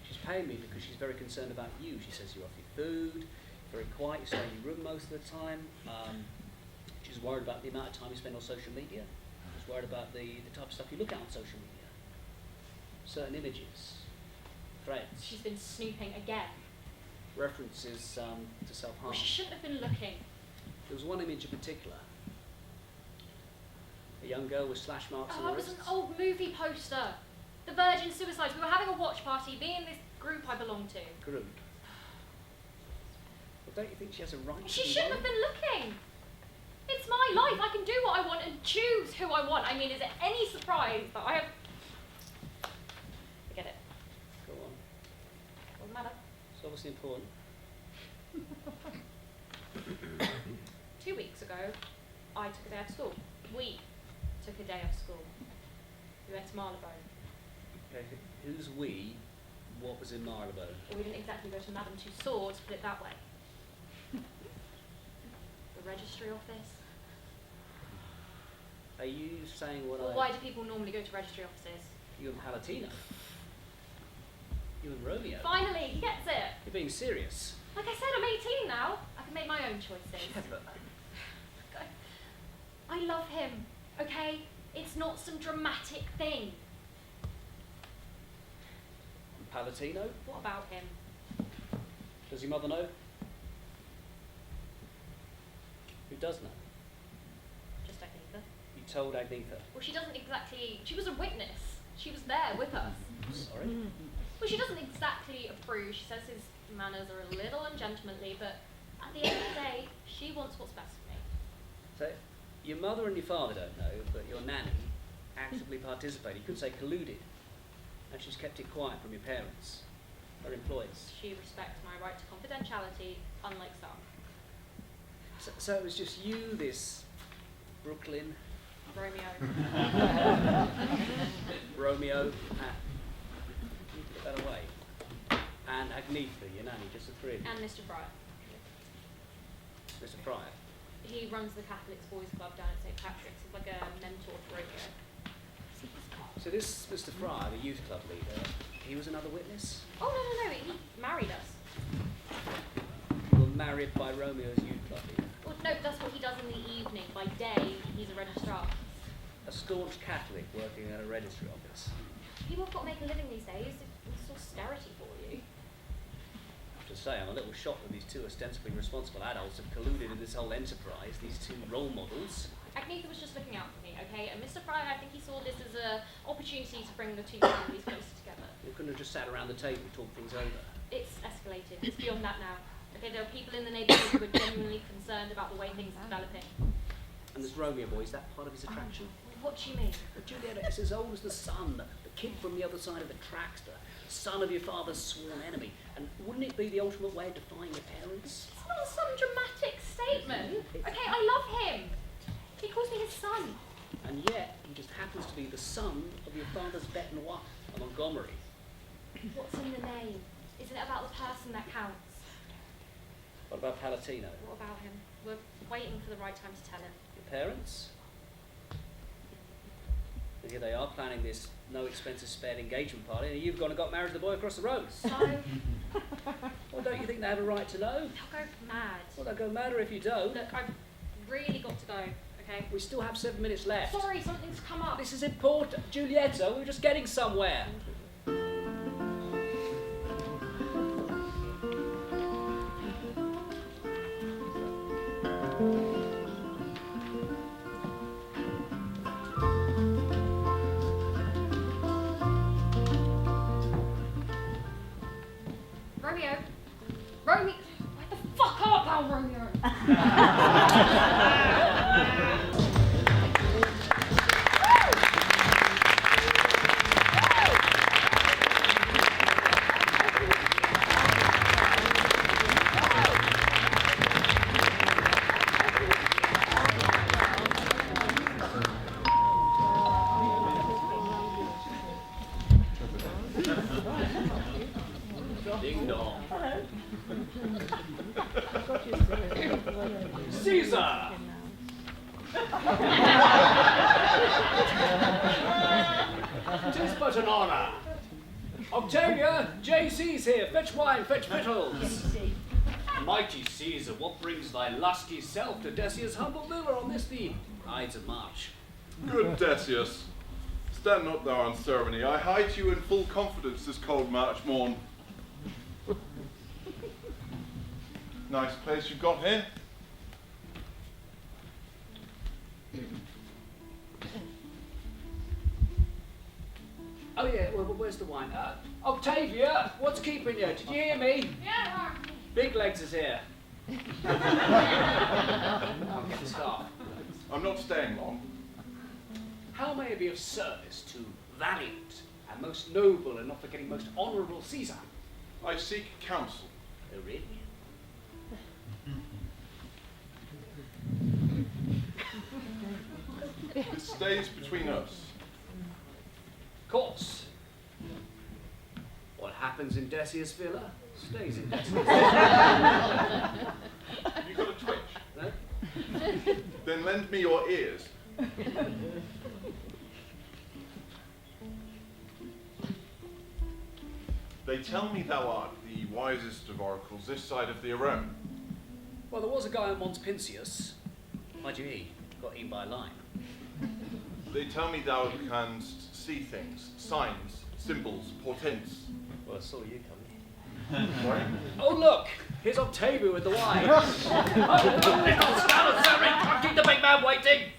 She's paying me because she's very concerned about you. She says you're off your food, very quiet, you stay in your room most of the time. She's worried about the amount of time you spend on social media. She's worried about the type of stuff you look at on social media. Certain images, threads, She's been snooping again. references to self-harm. Well, she shouldn't have been looking. There was one image in particular. A young girl with slash marks on Oh, her it was wrists. an old movie poster. The Virgin Suicides. We were having a watch party, me and this group I belong to. Group. Well, don't you think she has a right She to be shouldn't have worried? been looking. It's my life. I can do what I want and choose who I want. I mean, is it any surprise that I have... Forget it. Go on. Doesn't matter. It's obviously important. 2 weeks ago, I took a day off school. We took a day off school. We went to Marylebone. Okay, who's we? What was in Marylebone? Well, we didn't exactly go to Madame Tussauds, put it that way. The registry office. Are you saying what Well, why do people normally go to registry offices? You and Palatina? You and Romeo? Finally, he gets it. You're being serious. Like I said, I'm 18 now. I can make my own choices. Yeah, but I love him, okay? It's not some dramatic thing. and Palatino? What about him? Does your mother know? Who does know? Just Agnetha. You told Agnetha. Well, she doesn't exactly... She was a witness. She was there with us. Sorry? Well, she doesn't exactly approve. She says his manners are a little ungentlemanly, but at the end of the day, she wants what's best for me. So, your mother and your father don't know, but your nanny actively participated. You could say colluded. And she's kept it quiet from your parents, her employees. She respects my right to confidentiality, unlike some. So it was just you, this Brooklyn, Romeo. Romeo, you put that away, and Agnetha, your nanny, just the three of you. And Mr. Fryer. Mr. Fryer. He runs the Catholics Boys Club down at St. Patrick's. He's like a mentor to Romeo. So this Mr. Fryer, the youth club leader, he was another witness? Oh, no, he married us. You were married by Romeo's youth club leader? Well, no, that's what he does in the evening. By day, he's a registrar. A staunch Catholic working at a registry office. People have got to make a living these days. It's austerity for you. I have to say, I'm a little shocked that these two ostensibly responsible adults have colluded in this whole enterprise, these two role models. Agnetha was just looking out for me, okay? And Mr. Fryer, I think he saw this as an opportunity to bring the two families closer together. You couldn't have just sat around the table and talked things over. It's escalated. It's beyond that now. Okay, there are people in the neighbourhood who are genuinely concerned about the way things are developing. And this Romeo boy, is that part of his attraction? What do you mean? But Julietta, it's as old as the sun, the kid from the other side of the tracks, the son of your father's sworn enemy. And wouldn't it be the ultimate way of defying your parents? It's not some dramatic statement. Okay, I love him. He calls me his son. And yet, he just happens to be the son of your father's bête noire, a Montgomery. What's in the name? Isn't it about the person that counts? What about Palatino? What about him? We're waiting for the right time to tell him. Your parents? And here they are planning this no expenses spared engagement party, and you've gone and got married to the boy across the road. So, Well, don't you think they have a right to know? they'll go mad. Well, they'll go madder if you don't. Look, I've really got to go, okay? We still have 7 minutes left. Sorry, something's come up. This is important. Giulietta, we were just getting somewhere. Romeo! Romeo! Where the fuck art thou, Romeo? Ding dong. Caesar! Tis but an honour. Octavia, JC's here. Fetch wine, fetch victuals. Mighty Caesar, what brings thy lusty self to Decius' humble villa on this the Ides of March? Good Decius, stand not thou on ceremony. I hide you in full confidence this cold March morn. Nice place you've got here. Oh yeah, well, where's the wine? Octavia, what's keeping you? Did you hear me? Yeah, Big Legs is here. I'll get the staff. I'm not staying long. How may I be of service to valiant and most noble and not forgetting most honourable Caesar? I seek counsel. Oh, really? It stays between us. Of course. What happens in Decius' villa stays in Decius' villa. You got a twitch? No? Then lend me your ears. They tell me thou art the wisest of oracles this side of the Arone. Well, there was a guy on Mons Pincius. Mind you, he got eaten by a lion. They tell me thou canst see things, signs, symbols, portents. Well, I saw you coming. Sorry? Oh, look! Here's Octavia with the wine. Oh, little salad, sorry! Can't keep the big man waiting!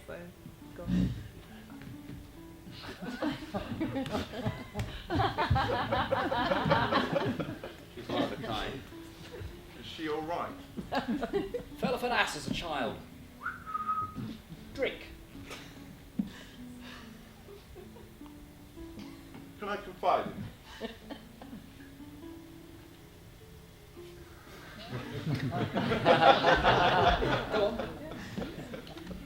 She's one of a kind. Is she all right? Fell off an ass as a child. Drink. Can I confide in you? Go on.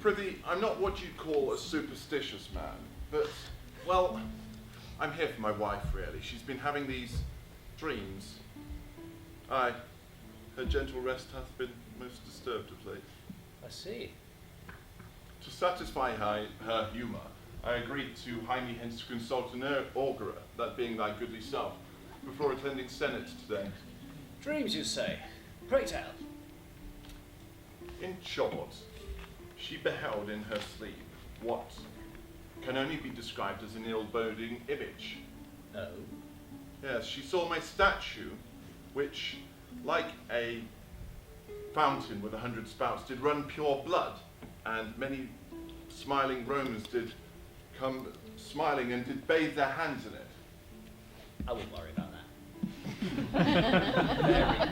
Prithee, I'm not what you'd call a superstitious man, but, well, I'm here for my wife, really. She's been having these dreams. Aye, her gentle rest hath been most disturbed of late. I see. To satisfy her humour, I agreed to hie me hence to consult an augurer, that being thy goodly self, before attending Senate today. Dreams, you say? Pray tell. In short, she beheld in her sleep what can only be described as an ill-boding image. Oh. Yes, she saw my statue, which, like a fountain with 100 spouts, did run pure blood, and many smiling Romans did come smiling and did bathe their hands in it. I wouldn't worry about that. Very.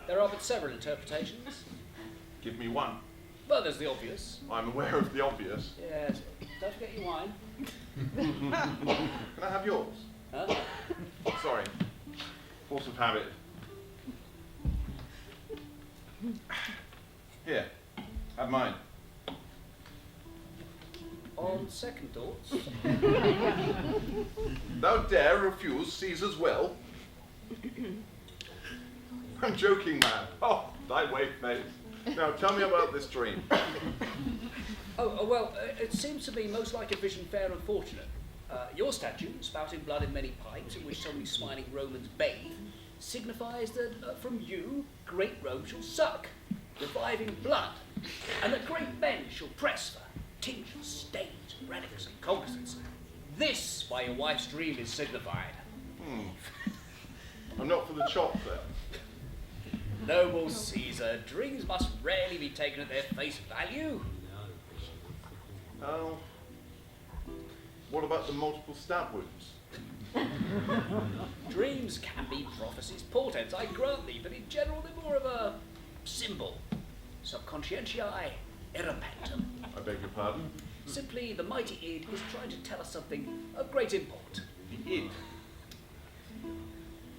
There are but several interpretations. Give me one. Well, there's the obvious. I'm aware of the obvious. Yes. Don't forget your wine. Can I have yours? Huh? Sorry. Force of habit. Here, have mine. On second thoughts, Thou dare refuse Caesar's will? I'm joking, man. Oh, thy way, mate. Now tell me about this dream. it seems to be most like a vision fair and fortunate. Your statue, spouting blood in many pipes, in which so many smiling Romans bathe, signifies that from you great Rome shall suck, reviving blood, and that great men shall press for tinctures, stains, relics, and cognizance. This, by your wife's dream, is signified. I'm not for the chop then. Noble Caesar, dreams must rarely be taken at their face value. Oh. What about the multiple stab wounds? Dreams can be prophecies, portents, I grant thee, but in general they're more of a symbol. Subconscientiae irrepentum. I beg your pardon? Simply, the mighty id is trying to tell us something of great import. The id.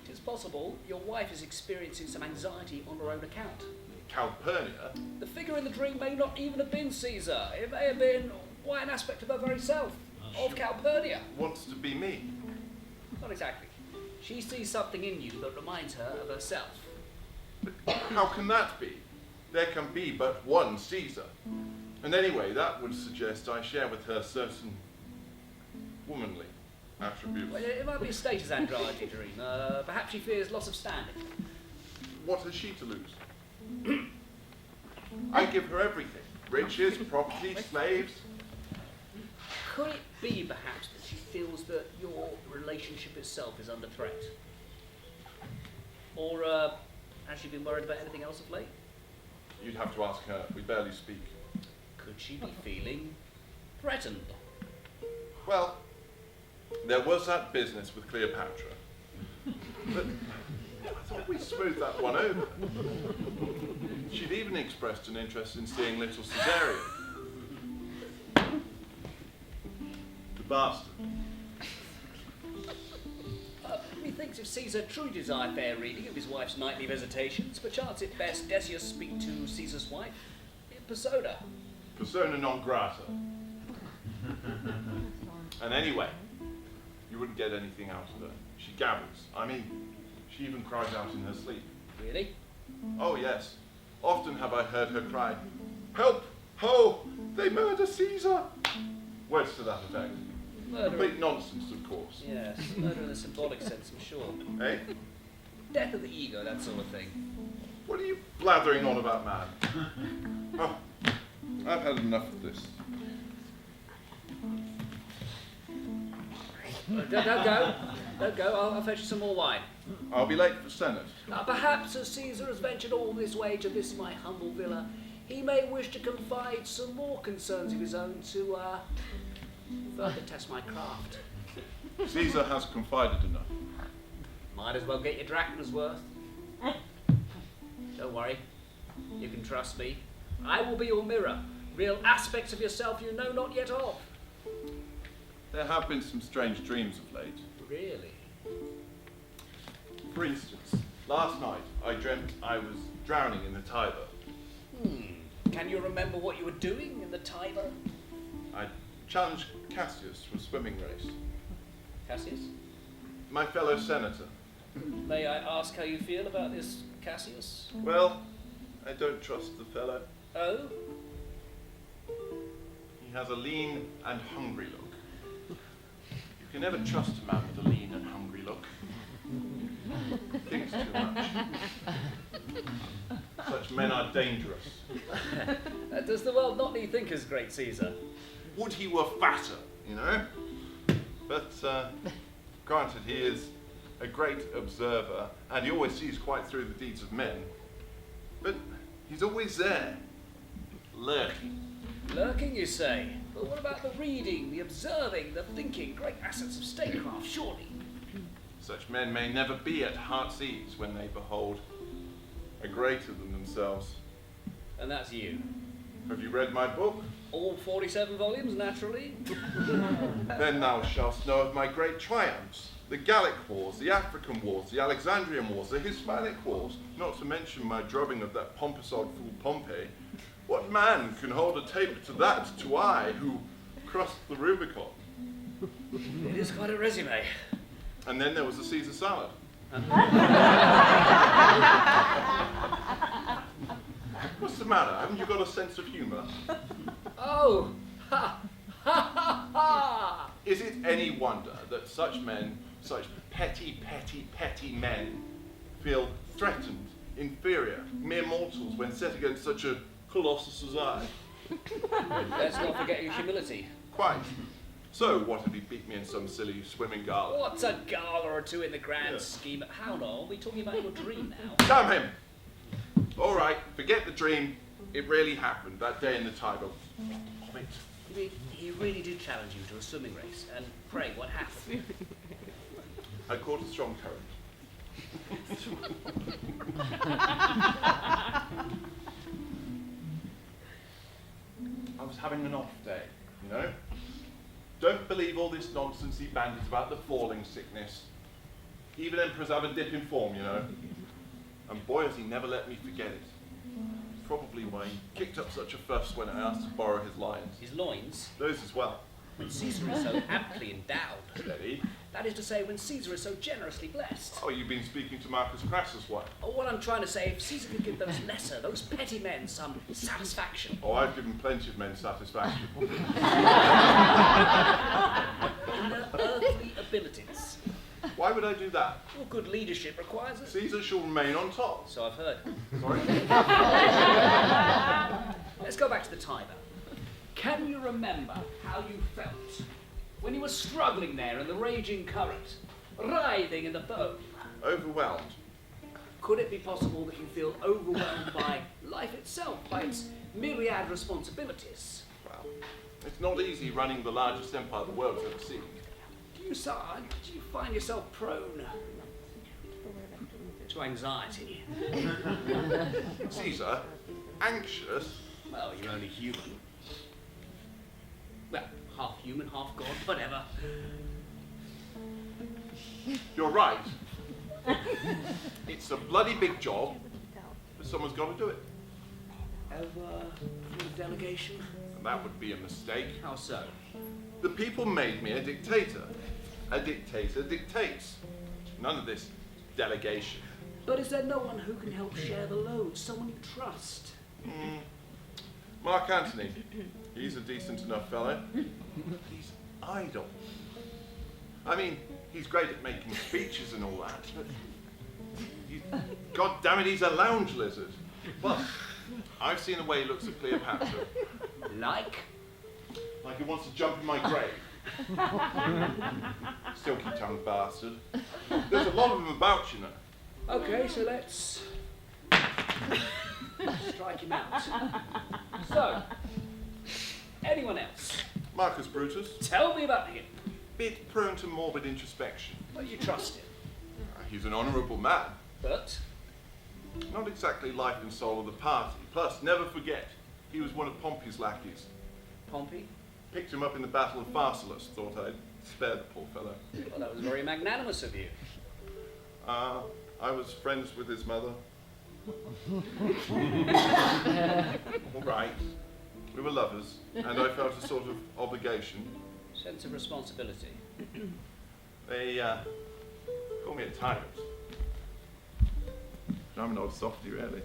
It is possible your wife is experiencing some anxiety on her own account. Calpurnia? The figure in the dream may not even have been Caesar. It may have been, an aspect of her very self, of Calpurnia. Wants to be me. Not exactly. She sees something in you that reminds her of herself. But how can that be? There can be but one Caesar. And anyway, that would suggest I share with her certain womanly attributes. Well, it might be a status anxiety dream. Perhaps she fears loss of standing. What has she to lose? I give her everything. Riches, property, slaves. Could it be, perhaps, that she feels that your relationship itself is under threat? Or has she been worried about anything else of late? You'd have to ask her. We barely speak. Could she be feeling threatened? Well, there was that business with Cleopatra. But I thought we smoothed that one over. She'd even expressed an interest in seeing little Caesarion. The bastard. Methinks if Caesar truly desired fair reading of his wife's nightly visitations, perchance it best Decius speak to Caesar's wife in persona. Persona non grata. And anyway, you wouldn't get anything out of her. She gabbles. I mean, she even cries out in her sleep. Really? Oh yes. Often have I heard her cry, "Help! Ho! They murder Caesar!" Words to that effect. Murder. Complete nonsense, of course. Yes, murder in a symbolic sense, I'm sure. Eh? Death of the ego, that sort of thing. What are you blathering on about, man? Oh, I've had enough of this. Don't go. I'll fetch you some more wine. I'll be late for Senate. Perhaps as Caesar has ventured all this way to this my humble villa, he may wish to confide some more concerns of his own to further test my craft. Caesar has confided enough. Might as well get your drachma's worth. Don't worry, you can trust me. I will be your mirror, real aspects of yourself you know not yet of. There have been some strange dreams of late. Really? For instance, last night I dreamt I was drowning in the Tiber. Can you remember what you were doing in the Tiber? I challenged Cassius to a swimming race. Cassius? My fellow senator. May I ask how you feel about this, Cassius? Well, I don't trust the fellow. Oh? He has a lean and hungry look. You can never trust a man with a lean and hungry look. He thinks too much. Such men are dangerous. Does the world not need thinkers, great Caesar? Would he were fatter, you know? But granted, he is a great observer, and he always sees quite through the deeds of men. But he's always there, lurking. Lurking, you say? But what about the reading, the observing, the thinking, great assets of statecraft, surely? Such men may never be at heart's ease when they behold a greater than themselves. And that's you. Have you read my book? All 47 volumes, naturally. Then thou shalt know of my great triumphs. The Gallic Wars, the African Wars, the Alexandrian Wars, the Hispanic Wars, not to mention my drubbing of that pompous old fool Pompey. What man can hold a taper to that, to I, who crossed the Rubicon. It is quite a resume. And then there was the Caesar salad. What's the matter? Haven't you got a sense of humour? Oh! Ha! Ha ha ha! Is it any wonder that such men, such petty, petty, petty men, feel threatened, inferior, mere mortals when set against such a colossus as I? Let's not forget your humility. Quite. So, what if he beat me in some silly swimming gala? What's a gala or two in the grand Yeah. scheme? How long? Are we talking about your dream now? Damn him! All right, forget the dream. It really happened, that day in the Tiber. Of it. You mean he really did challenge you to a swimming race? And pray, what happened? I caught a strong current. I was having an off day, you know? Don't believe all this nonsense he bandies about the falling sickness. Even emperors have a dip in form, you know. And boy, has he never let me forget it. Probably why he kicked up such a fuss when I asked to borrow his lions. His loins? Those as well. When Caesar is so amply endowed. Steady. That is to say, when Caesar is so generously blessed. Oh, you've been speaking to Marcus Crassus, what? Oh, what I'm trying to say, if Caesar could give those lesser, those petty men some satisfaction. Oh, I've given plenty of men satisfaction. In their earthly abilities. Why would I do that? Well, good leadership requires it. Caesar shall remain on top. So I've heard. Sorry? Let's go back to the Tiber. Can you remember how you felt when you were struggling there in the raging current, writhing in the foam? Overwhelmed. Could it be possible that you feel overwhelmed by life itself, by its myriad responsibilities? Well, it's not easy running the largest empire the world's ever seen. Do you find yourself prone to anxiety? Caesar? Anxious? Well, you're only human. Well, half human, half god, whatever. You're right. It's a bloody big job, but someone's got to do it. Ever for a delegation? And that would be a mistake. How so? The people made me a dictator. A dictator dictates. None of this delegation. But is there no one who can help share the load? Someone you trust? Mark Antony. He's a decent enough fellow. He's idle. I mean, he's great at making speeches and all that, but God damn it, he's a lounge lizard. Well, I've seen the way he looks at Cleopatra. Like? Like he wants to jump in my grave. Silky-tongued bastard. There's a lot of them about, you know. Okay, so let's strike him out. So, anyone else? Marcus Brutus, Tell me about him. bit prone to morbid introspection. Well, you trust him. He's an honourable man. But Not exactly life and soul of the party. Plus, never forget, he was one of Pompey's lackeys. Pompey? Picked him up in the Battle of Pharsalus. Thought I'd spare the poor fellow. Well, that was very magnanimous of you. I was friends with his mother. All right. We were lovers, and I felt a sort of obligation. Sense of responsibility. They call me a tyrant. I'm an old softy, really.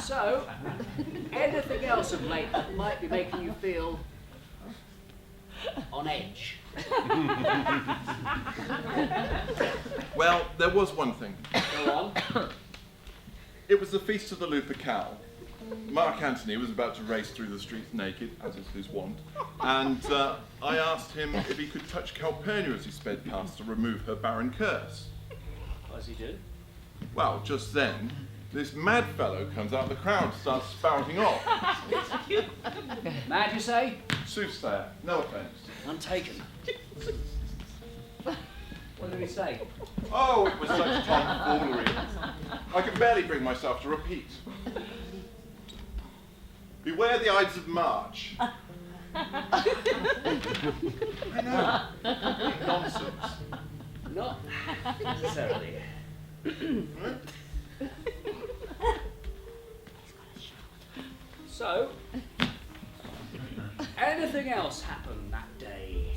So, anything else of late that might be making you feel on edge? Well, there was one thing. Go on. It was the Feast of the Lupercal. Mark Antony was about to race through the streets naked, as is his wont, and I asked him if he could touch Calpurnia as he sped past to remove her barren curse. What does he do? Well, just then, this mad fellow comes out of the crowd, starts spouting off. Mad, you say? Soothsayer, no offence. Untaken. What did he say? Oh, it was such tomfoolery. I can barely bring myself to repeat. Beware the Ides of March. I know. Nonsense. Not necessarily. So, anything else happened that day?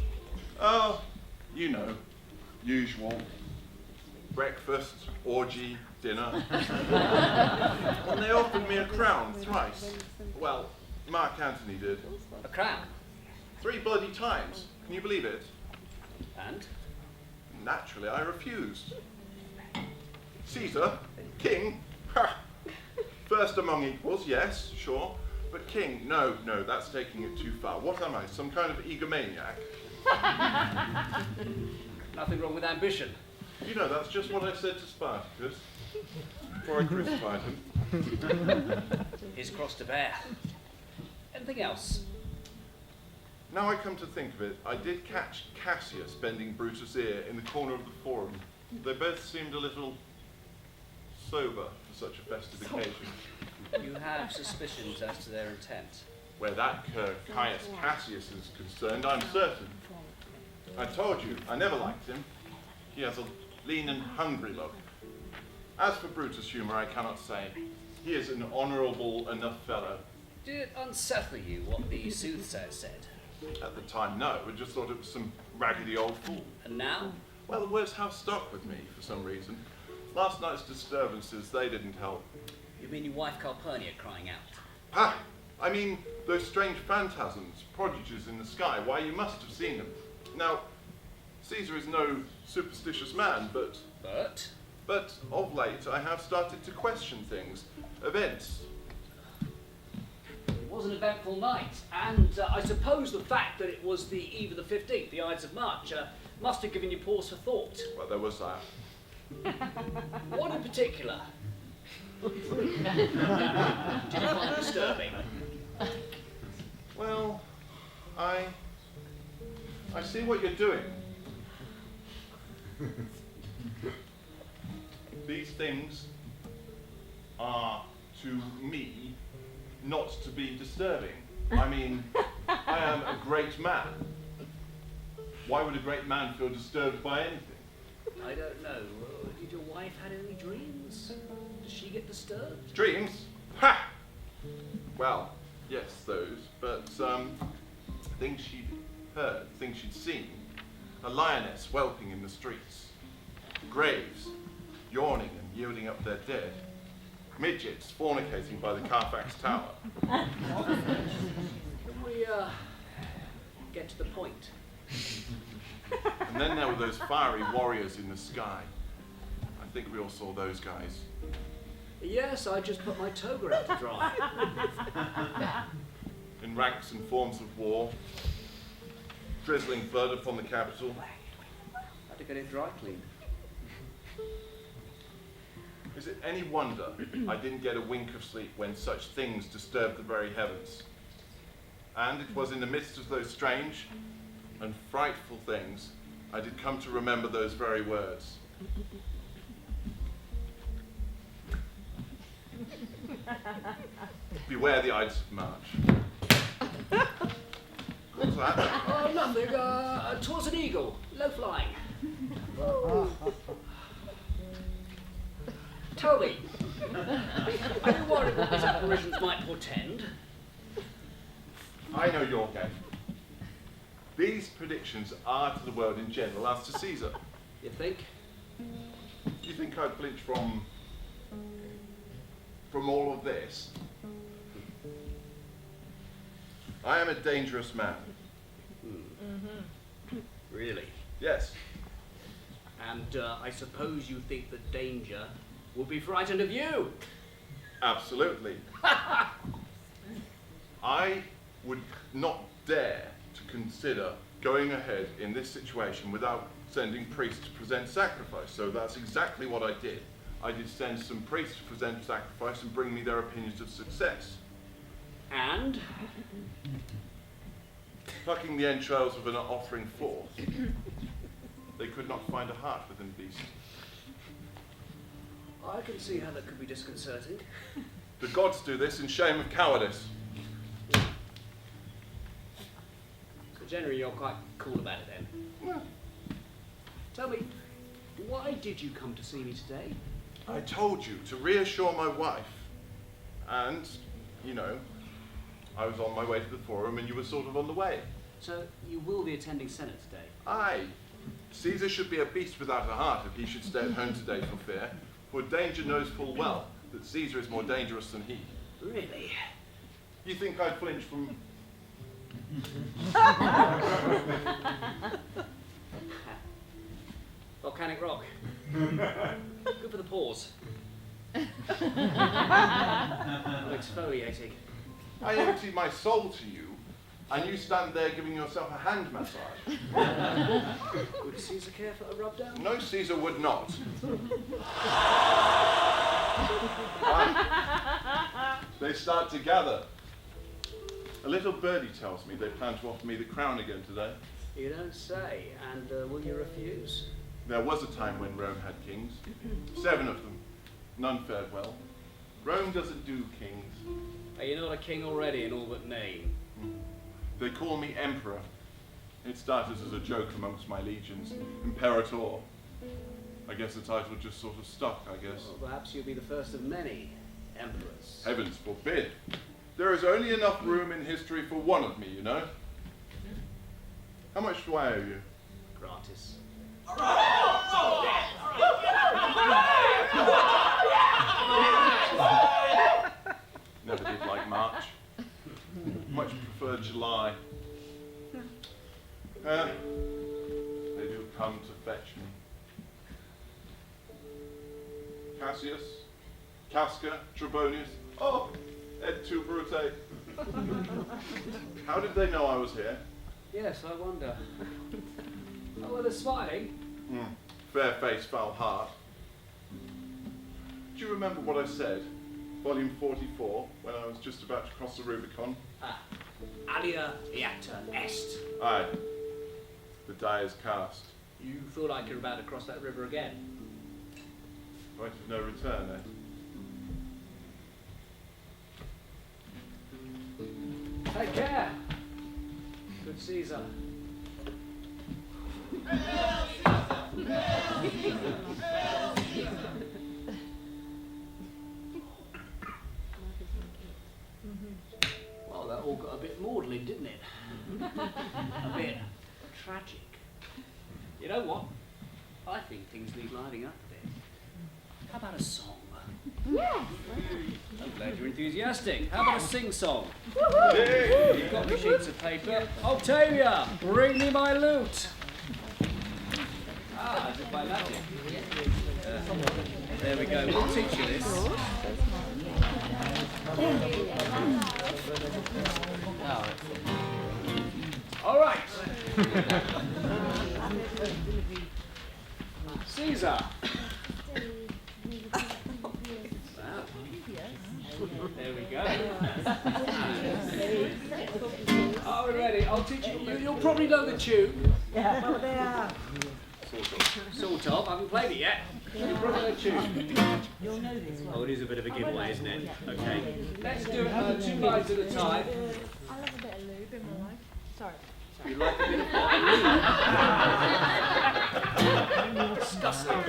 Oh, you know, usual. Breakfast, orgy, dinner. And they offered me a crown thrice. Well, Mark Antony did. A crown? 3 bloody times. Can you believe it? And? Naturally, I refused. Caesar, king, ha! First among equals, yes, sure. But king, no, that's taking it too far. What am I, some kind of egomaniac? Nothing wrong with ambition. You know, that's just what I said to Spartacus before I crucified him. His cross to bear. Anything else? Now I come to think of it, I did catch Cassius bending Brutus' ear in the corner of the forum. They both seemed a little sober for such a festive occasion. You have suspicions as to their intent. Where that Caius Cassius is concerned, I'm certain. I told you, I never liked him. He has a lean and hungry look. As for Brutus' humour, I cannot say. He is an honourable enough fellow. Did it unsettle you what the soothsayer said? At the time, no. I just thought it was some raggedy old fool. And now? Well, the words have stuck with me for some reason. Last night's disturbances, they didn't help. You mean your wife Calpurnia crying out? Ha! I mean, those strange phantasms, prodigies in the sky. Why, you must have seen them. Now, Caesar is no superstitious man, but of late I have started to question things, events. It was an eventful night, and I suppose the fact that it was the eve of the 15th, the Ides of March, must have given you pause for thought. Well, there was that. What in particular? Did you find disturbing? Well, I see what you're doing. These things are, to me, not to be disturbing. I mean, I am a great man. Why would a great man feel disturbed by anything? I don't know. Did your wife have any dreams? Does she get disturbed? Dreams? Ha! Well, yes, those, but things she'd heard, things she'd seen. A lioness whelping in the streets. Graves yawning and yielding up their dead. Midgets fornicating by the Carfax Tower. Can we get to the point? And then there were those fiery warriors in the sky. I think we all saw those guys. Yes, I just put my toga out to dry. In ranks and forms of war. Drizzling blood upon the capital. Had to get it dry cleaned. Is it any wonder I didn't get a wink of sleep when such things disturbed the very heavens? And it was in the midst of those strange and frightful things I did come to remember those very words. Beware the Ides of March. What's that? Oh, nothing. 'Twas an eagle, low flying. Tell me, are you worried what these apparitions might portend? I know your game. These predictions are to the world in general as to Caesar. You think? You think I'd flinch from all of this? I am a dangerous man. Really? Yes. And I suppose you think that danger would be frightened of you? Absolutely. I would not dare to consider going ahead in this situation without sending priests to present sacrifice. So that's exactly what I did. I did send some priests to present sacrifice and bring me their opinions of success. And? Plucking the entrails of an offering forth, they could not find a heart within the beast. I can see how that could be disconcerting. The gods do this in shame of cowardice. So generally you're quite cool about it then? Yeah. Tell me, did you come to see me today? I told you to reassure my wife. And, you know, I was on my way to the forum and you were sort of on the way. So you will be attending Senate today? Aye. Caesar should be a beast without a heart if he should stay at home today for fear. For danger knows full well that Caesar is more dangerous than he. Really? You think I'd flinch from... Volcanic rock. Good for the pores. Exfoliating. I empty my soul to you, and you stand there giving yourself a hand massage. Would Caesar care for a rub down? No, Caesar would not. They start to gather. A little birdie tells me they plan to offer me the crown again today. You don't say. And will you refuse? There was a time when Rome had kings. 7 of them. None fared well. Rome doesn't do kings. Are you not a king already in all but name? They call me emperor. It started as a joke amongst my legions. Imperator. I guess the title just sort of stuck, I guess. Well, perhaps you'll be the first of many emperors. Heavens forbid. There is only enough room in history for one of me, you know. How much do I owe you? Gratis. Never did like March. Much preferred July. They do come to fetch me. Cassius, Casca, Trebonius, oh, et tu, Brute. How did they know I was here? Yes, I wonder. Oh, well, they're smiling. Fair face, foul heart. Do you remember what I said? Volume 44, when I was just about to cross the Rubicon? Alia iacta est. Aye. The die is cast. You feel like you're about to cross that river again? Point of no return, eh? Take care. Good Caesar. Well, that all got a bit maudlin, didn't it? A bit tragic. You know what? I think things need lining up a bit. How about a song? Yes. I'm glad you're enthusiastic. How about a sing-song? You've got the sheets of paper. Octavia, bring me my lute. As if by magic. There we go. We'll teach you this. All right. Caesar. There we go. Are we ready? I'll teach you. You'll probably know the tune. Yeah. Oh, they are. Sort of. I haven't played it yet. You'll probably know the tune. You'll know this one. Oh, it is a bit of a giveaway, isn't it? Okay. Let's do it 2 lines at a time. I love a bit of lube in my life. Sorry. You like a bit of what? Disgusting.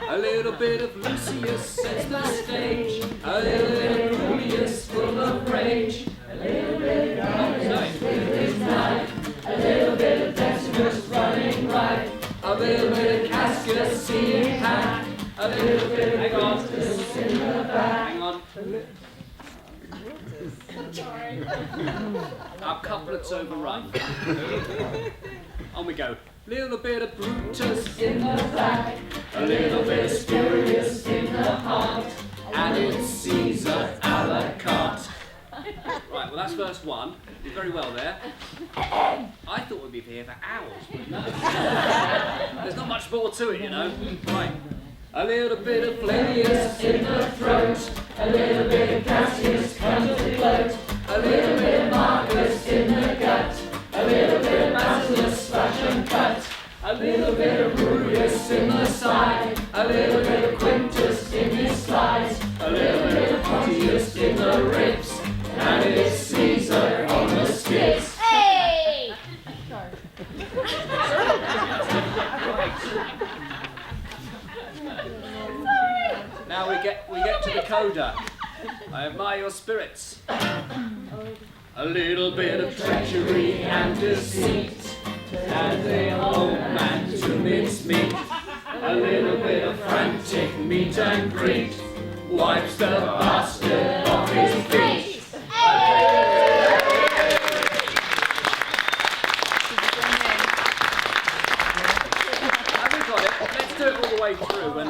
A little bit of Lucius sets the stage. A little bit of Julius full of rage. A little bit of Julius with his knife. A little bit of Decimus running right. A little bit of Cassius seeing hack. A little bit of Augustus in the back. Hang on. Sorry. Our couplet's overrun. On we go. Little bit of Brutus in the back, a little bit of Spurius in the heart, and it's Caesar a la carte. Right, well that's verse 1. Did very well there. I thought we'd be here for hours, but no. There's not much more to it, you know. Right. A little bit of Flavius in the throat, a little bit of Cassius comes to gloat, a little bit of Marcus in the gut, a little bit of Maximus slash and cut, a little bit of Brutus in the side, a little bit of Quintus in his slides, a little bit of Pontius in the ribs, and it's Caesar on the skids. Hey! Sorry. Right. Now we get to the coda. I admire your spirits. A little bit of treachery and deceit, and the old man to mince meat. A little bit of frantic meet and greet, wipes the bastard off his feet. Have we got it? Let's do it all the way through. And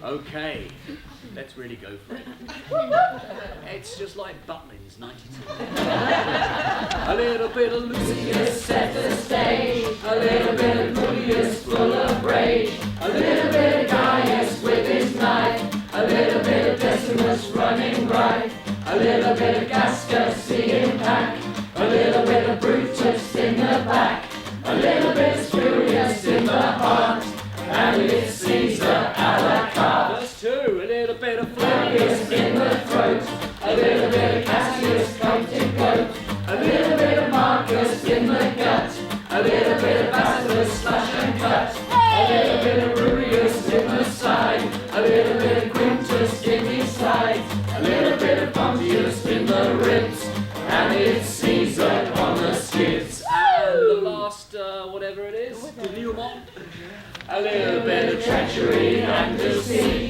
okay, let's really go for it. It's just like Butlins 92. A little bit of Lucius set the stage, a little bit of Julius full of rage, a little bit of Gaius with his knife, a little bit of Decimus running right, a little bit of Gascus in pack, a little bit of Brutus in the back, a little bit of Spurius in the heart, and it's Caesar a la carte. Verse 2, a little bit of Flavius in the throat, a little bit of Cassius coated goat, a little bit of Marcus in the gut, a little bit of Basileus slash and cut, a little bit of Rurius in the side, a little bit of Quintus in his side, a little bit of Pontius in the ribs, and it's Caesar on the skids. And the last, whatever it is, the Newmont. A little bit of treachery and deceit,